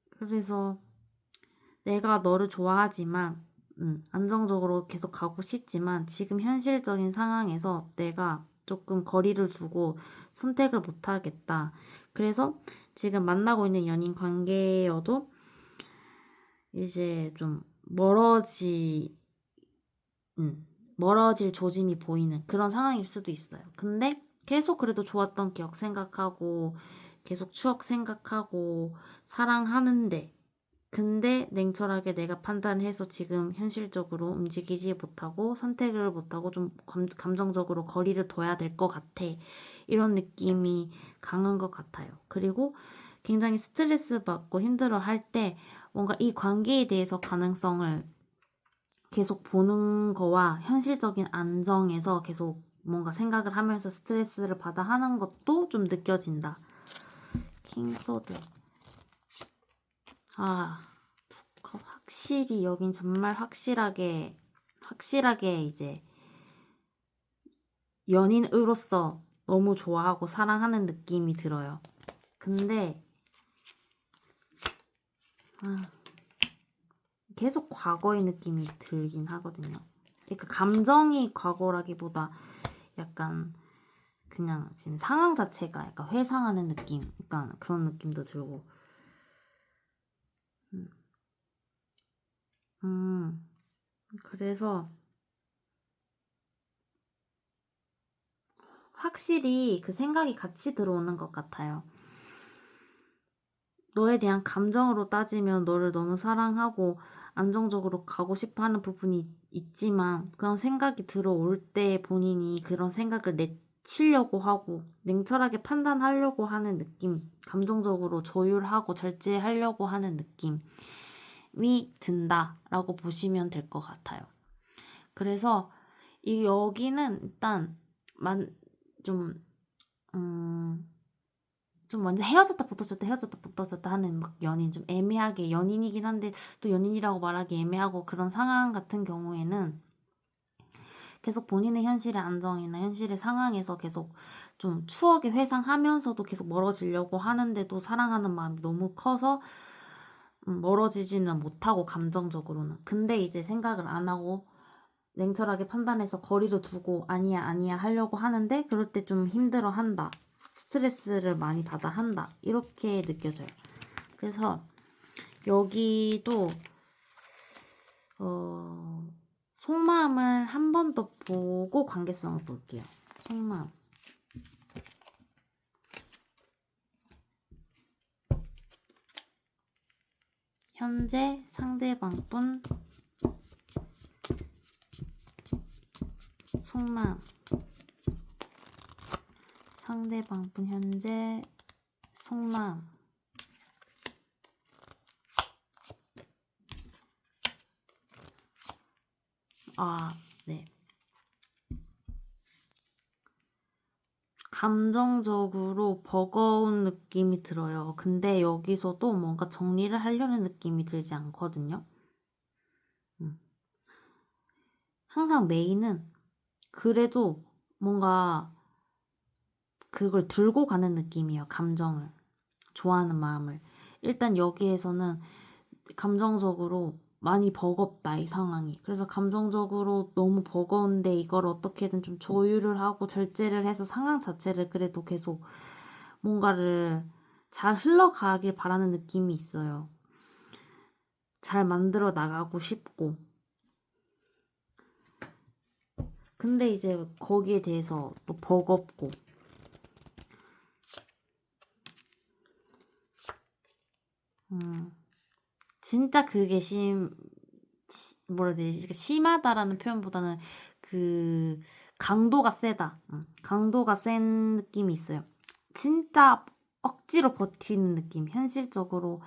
S1: 그래서 내가 너를 좋아하지만, 안정적으로 계속 가고 싶지만 지금 현실적인 상황에서 내가 조금 거리를 두고 선택을 못 하겠다. 그래서 지금 만나고 있는 연인 관계여도 이제 좀 멀어질 조짐이 보이는 그런 상황일 수도 있어요. 근데 계속 그래도 좋았던 기억 생각하고 계속 추억 생각하고 사랑하는데 근데 냉철하게 내가 판단해서 지금 현실적으로 움직이지 못하고 선택을 못하고 좀 감정적으로 거리를 둬야 될 것 같아. 이런 느낌이 강한 것 같아요. 그리고 굉장히 스트레스 받고 힘들어 할 때 뭔가 이 관계에 대해서 가능성을 계속 보는 거와 현실적인 안정에서 계속 뭔가 생각을 하면서 스트레스를 받아 하는 것도 좀 느껴진다. 킹소드. 아, 확실히 여긴 정말 확실하게 이제 연인으로서 너무 좋아하고 사랑하는 느낌이 들어요. 근데 계속 과거의 느낌이 들긴 하거든요. 그러니까 감정이 과거라기보다 약간 그냥 지금 상황 자체가 약간 회상하는 느낌, 약간 그런 느낌도 들고. 그래서 확실히 그 생각이 같이 들어오는 것 같아요. 너에 대한 감정으로 따지면 너를 너무 사랑하고 안정적으로 가고 싶어 하는 부분이 있지만 그런 생각이 들어올 때 본인이 그런 생각을 내치려고 하고 냉철하게 판단하려고 하는 느낌, 감정적으로 조율하고 절제하려고 하는 느낌이 든다라고 보시면 될 것 같아요. 그래서 여기는 일단 좀 완전 헤어졌다 붙어졌다 헤어졌다 붙어졌다 하는 막 연인 좀 애매하게 연인이긴 한데 또 연인이라고 말하기 애매하고 그런 상황 같은 경우에는 계속 본인의 현실의 안정이나 현실의 상황에서 계속 좀 추억에 회상하면서도 계속 멀어지려고 하는데도 사랑하는 마음이 너무 커서 멀어지지는 못하고 감정적으로는 근데 이제 생각을 안 하고 냉철하게 판단해서 거리를 두고 아니야 아니야 하려고 하는데 그럴 때 좀 힘들어 한다. 스트레스를 많이 받아 한다. 이렇게 느껴져요. 그래서 여기도 속마음을 한 번 더 보고 관계성을 볼게요. 속마음. 현재 상대방분 속마음. 상대방분 현재 속마음. 네. 감정적으로 버거운 느낌이 들어요. 근데 여기서도 뭔가 정리를 하려는 느낌이 들지 않거든요. 항상 메인은 그래도 뭔가 그걸 들고 가는 느낌이에요. 감정을. 좋아하는 마음을. 일단 여기에서는 감정적으로 많이 버겁다, 이 상황이. 그래서 감정적으로 너무 버거운데 이걸 어떻게든 좀 조율을 하고 절제를 해서 상황 자체를 그래도 계속 뭔가를 잘 흘러가길 바라는 느낌이 있어요. 잘 만들어 나가고 싶고. 근데 이제 거기에 대해서 또 버겁고, 진짜 그게 뭐라 해야 되지? 심하다라는 표현보다는 그 강도가 세다. 강도가 센 느낌이 있어요. 진짜 억지로 버티는 느낌. 현실적으로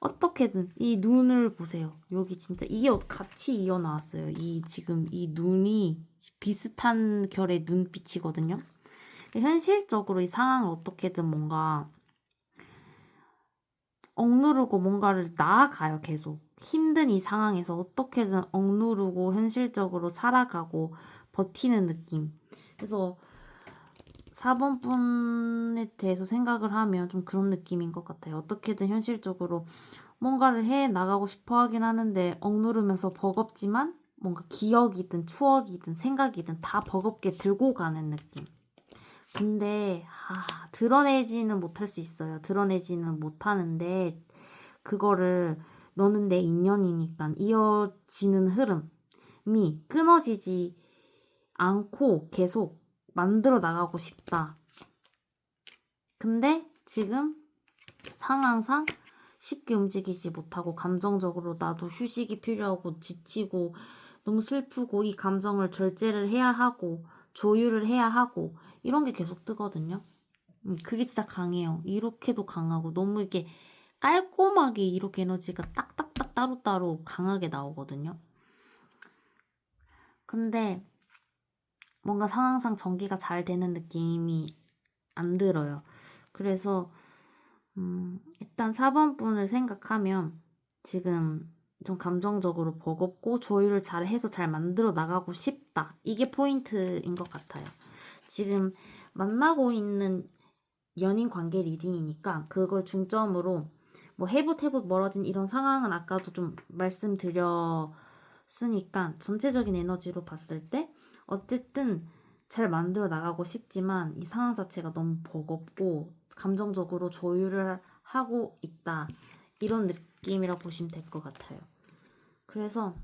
S1: 어떻게든 이 눈을 보세요. 여기 진짜 이게 같이 이어 나왔어요. 지금 이 눈이 비슷한 결의 눈빛이거든요. 현실적으로 이 상황을 어떻게든 뭔가 억누르고 뭔가를 나아가요, 계속. 힘든 이 상황에서 어떻게든 억누르고 현실적으로 살아가고 버티는 느낌. 그래서 4번 분에 대해서 생각을 하면 좀 그런 느낌인 것 같아요. 어떻게든 현실적으로 뭔가를 해 나가고 싶어 하긴 하는데 억누르면서 버겁지만 뭔가 기억이든 추억이든 생각이든 다 버겁게 들고 가는 느낌. 근데 드러내지는 못할 수 있어요. 드러내지는 못하는데 그거를 너는 내 인연이니까 이어지는 흐름이 끊어지지 않고 계속 만들어 나가고 싶다. 근데 지금 상황상 쉽게 움직이지 못하고 감정적으로 나도 휴식이 필요하고 지치고 너무 슬프고 이 감정을 절제를 해야 하고 조율을 해야 하고 이런 게 계속 뜨거든요. 그게 진짜 강해요. 이렇게도 강하고 너무 이렇게 깔끔하게 이렇게 에너지가 딱딱딱 따로따로 강하게 나오거든요. 근데 뭔가 상황상 전개가 잘 되는 느낌이 안 들어요. 그래서 일단 4번 분을 생각하면 지금 좀 감정적으로 버겁고 조율을 잘 해서 잘 만들어 나가고 싶다. 이게 포인트인 것 같아요. 지금 만나고 있는 연인 관계 리딩이니까 그걸 중점으로 뭐 해붓 멀어진 이런 상황은 아까도 좀 말씀드렸으니까 전체적인 에너지로 봤을 때 어쨌든 잘 만들어 나가고 싶지만 이 상황 자체가 너무 버겁고 감정적으로 조율을 하고 있다. 이런 느낌이라 보시면 될 것 같아요. 그래서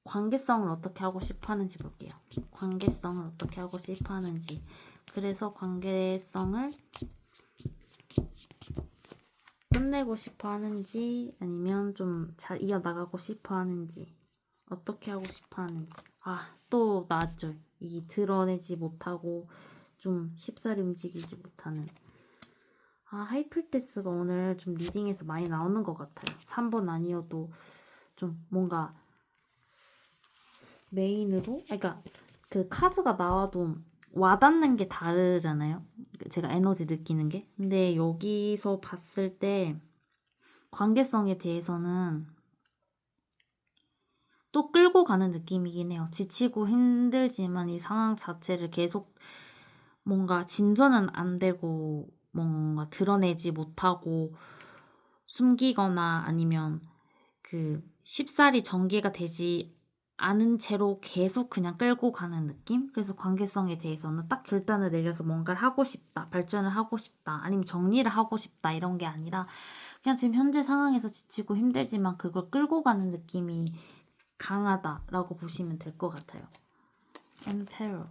S1: 관계성을 어떻게 하고 싶어 하는지 볼게요. 관계성을 어떻게 하고 싶어 하는지. 그래서 관계성을 끝내고 싶어 하는지 아니면 좀 잘 이어나가고 싶어 하는지 어떻게 하고 싶어 하는지 또 나왔죠. 이 드러내지 못하고 좀 쉽사리 움직이지 못하는 하이플테스가 오늘 좀 리딩에서 많이 나오는 것 같아요. 3번 아니어도 좀 뭔가 메인으로 그러니까 그 카드가 나와도 와닿는 게 다르잖아요. 제가 에너지 느끼는 게. 근데 여기서 봤을 때 관계성에 대해서는 또 끌고 가는 느낌이긴 해요. 지치고 힘들지만 이 상황 자체를 계속 뭔가 진전은 안 되고 뭔가 드러내지 못하고 숨기거나 아니면 쉽사리 전개가 되지 않은 채로 계속 그냥 끌고 가는 느낌? 그래서 관계성에 대해서는 딱 결단을 내려서 뭔가를 하고 싶다, 발전을 하고 싶다, 아니면 정리를 하고 싶다 이런 게 아니라 그냥 지금 현재 상황에서 지치고 힘들지만 그걸 끌고 가는 느낌이 강하다라고 보시면 될 것 같아요. Emperor.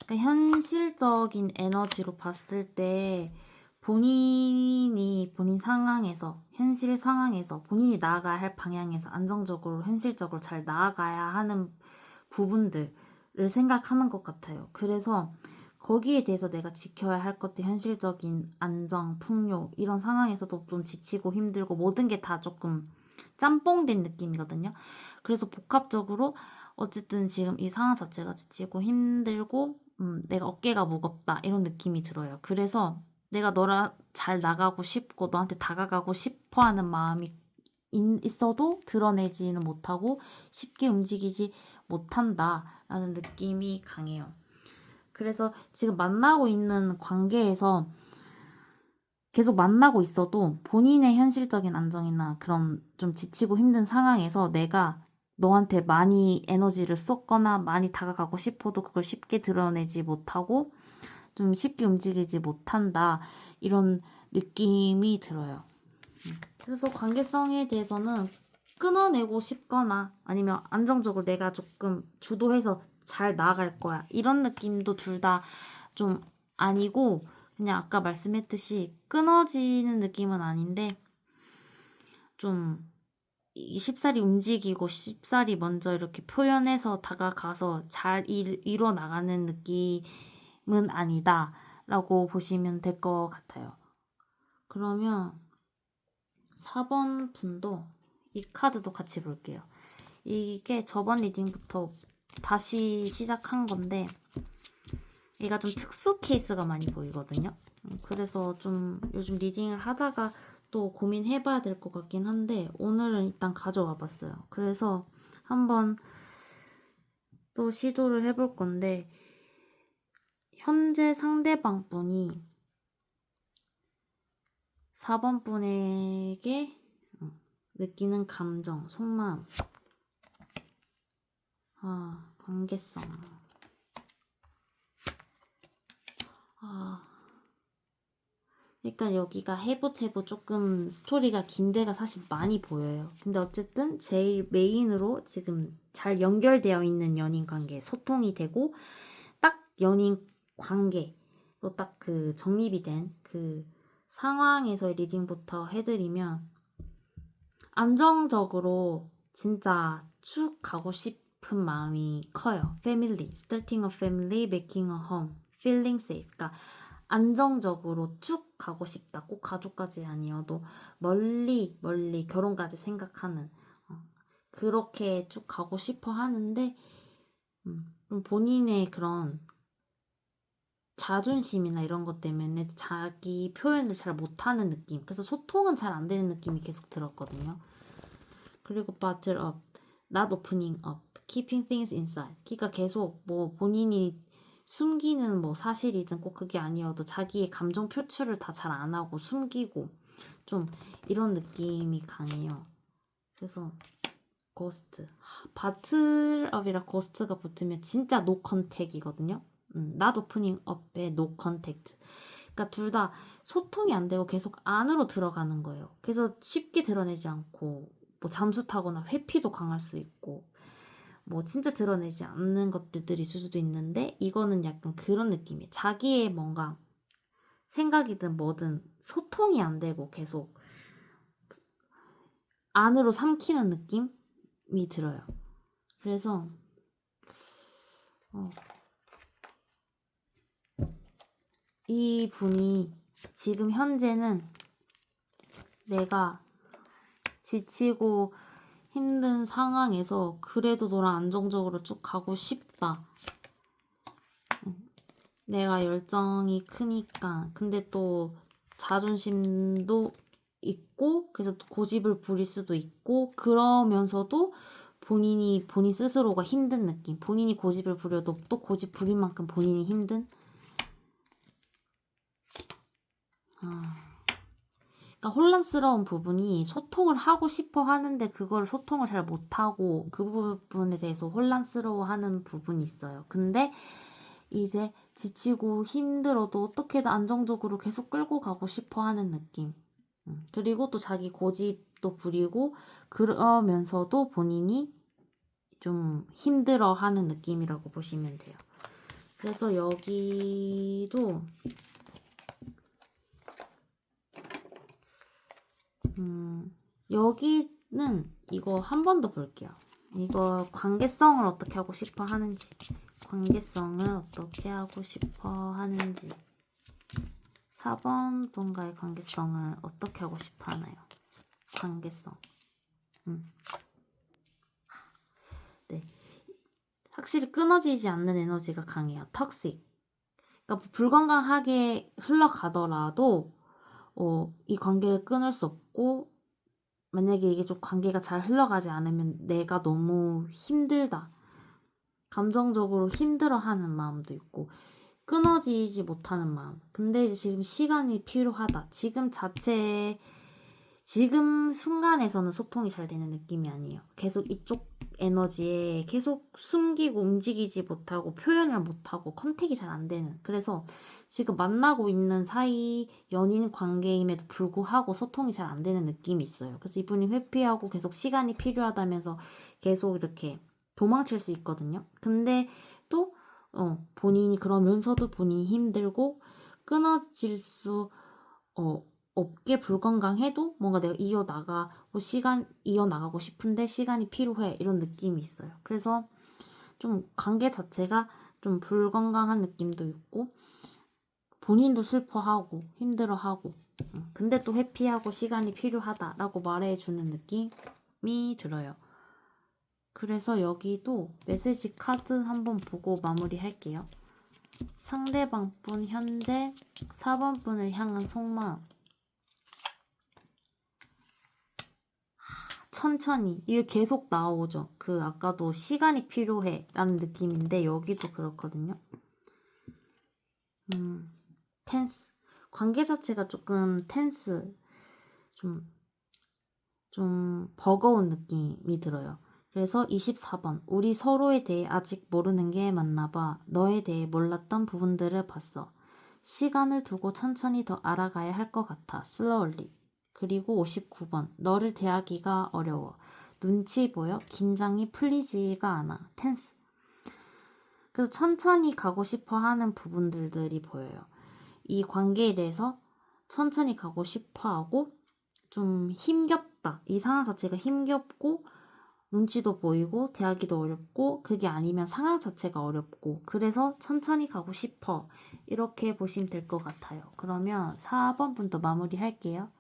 S1: 그러니까 현실적인 에너지로 봤을 때 본인이 본인 상황에서 현실 상황에서 본인이 나아가야 할 방향에서 안정적으로 현실적으로 잘 나아가야 하는 부분들을 생각하는 것 같아요. 그래서 거기에 대해서 내가 지켜야 할 것들 현실적인 안정, 풍요 이런 상황에서도 좀 지치고 힘들고 모든 게 다 조금 짬뽕된 느낌이거든요. 그래서 복합적으로 어쨌든 지금 이 상황 자체가 지치고 힘들고 내가 어깨가 무겁다 이런 느낌이 들어요. 그래서 내가 너랑 잘 나가고 싶고 너한테 다가가고 싶어 하는 마음이 있어도 드러내지는 못하고 쉽게 움직이지 못한다라는 느낌이 강해요. 그래서 지금 만나고 있는 관계에서 계속 만나고 있어도 본인의 현실적인 안정이나 그런 좀 지치고 힘든 상황에서 내가 너한테 많이 에너지를 쏟거나 많이 다가가고 싶어도 그걸 쉽게 드러내지 못하고 좀 쉽게 움직이지 못한다. 이런 느낌이 들어요. 그래서 관계성에 대해서는 끊어내고 싶거나 아니면 안정적으로 내가 조금 주도해서 잘 나아갈 거야. 이런 느낌도 둘 다 좀 아니고 그냥 아까 말씀했듯이 끊어지는 느낌은 아닌데 좀 이게 쉽사리 움직이고 쉽사리 먼저 이렇게 표현해서 다가가서 잘 이뤄 나가는 느낌은 아니다라고 보시면 될 것 같아요. 그러면 4번 분도 이 카드도 같이 볼게요. 이게 저번 리딩부터 다시 시작한 건데 얘가 좀 특수 케이스가 많이 보이거든요. 그래서 좀 요즘 리딩을 하다가 또 고민해봐야 될 것 같긴 한데 오늘은 일단 가져와 봤어요. 그래서 한번 또 시도를 해볼 건데 현재 상대방 분이 4번 분에게 느끼는 감정, 속마음, 관계성. 그러니까 여기가 해부해부 조금 스토리가 긴 데가 사실 많이 보여요. 근데 어쨌든 제일 메인으로 지금 잘 연결되어 있는 연인 관계, 소통이 되고 딱 연인 관계로 딱 그 정립이 된 그 상황에서 리딩부터 해드리면 안정적으로 진짜 쭉 가고 싶은 마음이 커요. Family, starting a family, making a home, feeling safe. 그러니까 안정적으로 쭉 가고 싶다. 꼭 가족까지 아니어도 멀리 멀리 결혼까지 생각하는 그렇게 쭉 가고 싶어 하는데 좀 본인의 그런 자존심이나 이런 것 때문에 자기 표현을 잘 못하는 느낌. 그래서 소통은 잘 안 되는 느낌이 계속 들었거든요. 그리고 bottle up, not opening up, keeping things inside. 그러니까 계속 뭐 본인이 숨기는 뭐 사실이든 꼭 그게 아니어도 자기의 감정 표출을 다 잘 안 하고 숨기고 좀 이런 느낌이 강해요. 그래서 고스트, 바틀업이랑 고스트가 붙으면 진짜 노 컨택이거든요. not opening up에 no contact. 그러니까 둘 다 소통이 안 되고 계속 안으로 들어가는 거예요. 그래서 쉽게 드러내지 않고 뭐 잠수 타거나 회피도 강할 수 있고 뭐 진짜 드러내지 않는 것들이 있을 수도 있는데 이거는 약간 그런 느낌이에요. 자기의 뭔가 생각이든 뭐든 소통이 안 되고 계속 안으로 삼키는 느낌이 들어요. 그래서 이 분이 지금 현재는 내가 지치고 힘든 상황에서 그래도 너랑 안정적으로 쭉 가고 싶다. 내가 열정이 크니까. 근데 또 자존심도 있고 그래서 고집을 부릴 수도 있고 그러면서도 본인 스스로가 힘든 느낌. 본인이 고집을 부려도 또 고집 부린 만큼 본인이 힘든. 그러니까 혼란스러운 부분이 소통을 하고 싶어 하는데 그걸 소통을 잘 못하고 그 부분에 대해서 혼란스러워하는 부분이 있어요. 근데 이제 지치고 힘들어도 어떻게든 안정적으로 계속 끌고 가고 싶어 하는 느낌. 그리고 또 자기 고집도 부리고 그러면서도 본인이 좀 힘들어 하는 느낌이라고 보시면 돼요. 그래서 여기도 여기는 이거 한 번 더 볼게요. 이거 관계성을 어떻게 하고 싶어 하는지. 관계성을 어떻게 하고 싶어 하는지. 4번 분과의 관계성을 어떻게 하고 싶어 하나요? 관계성. 네. 확실히 끊어지지 않는 에너지가 강해요. 턱식. 그러니까 불건강하게 흘러가더라도 이 관계를 끊을 수 없고 만약에 이게 좀 관계가 잘 흘러가지 않으면 내가 너무 힘들다. 감정적으로 힘들어하는 마음도 있고 끊어지지 못하는 마음. 근데 이제 지금 시간이 필요하다. 지금 자체에 지금 순간에서는 소통이 잘 되는 느낌이 아니에요. 계속 이쪽 에너지에 계속 숨기고 움직이지 못하고 표현을 못하고 컨택이 잘 안 되는. 그래서 지금 만나고 있는 사이 연인 관계임에도 불구하고 소통이 잘 안 되는 느낌이 있어요. 그래서 이분이 회피하고 계속 시간이 필요하다면서 계속 이렇게 도망칠 수 있거든요. 근데 또 본인이 그러면서도 본인이 힘들고 끊어질 수 없게 불건강해도 뭔가 내가 이어나가고 싶은데 시간이 필요해. 이런 느낌이 있어요. 그래서 좀 관계 자체가 좀 불건강한 느낌도 있고, 본인도 슬퍼하고, 힘들어하고, 근데 또 회피하고 시간이 필요하다라고 말해주는 느낌이 들어요. 그래서 여기도 메시지 카드 한번 보고 마무리할게요. 상대방 분 현재 4번 분을 향한 속마음. 천천히. 이게 계속 나오죠. 아까도 시간이 필요해 라는 느낌인데 여기도 그렇거든요. 텐스. 관계 자체가 조금 텐스. 좀 버거운 느낌이 들어요. 그래서 24번. 우리 서로에 대해 아직 모르는 게 맞나 봐. 너에 대해 몰랐던 부분들을 봤어. 시간을 두고 천천히 더 알아가야 할 것 같아. slowly. 그리고 59번. 너를 대하기가 어려워. 눈치 보여? 긴장이 풀리지가 않아. 텐스. 그래서 천천히 가고 싶어 하는 부분들이 보여요. 이 관계에 대해서 천천히 가고 싶어 하고 좀 힘겹다. 이 상황 자체가 힘겹고 눈치도 보이고 대하기도 어렵고 그게 아니면 상황 자체가 어렵고 그래서 천천히 가고 싶어. 이렇게 보시면 될 것 같아요. 그러면 4번 분도 마무리 할게요.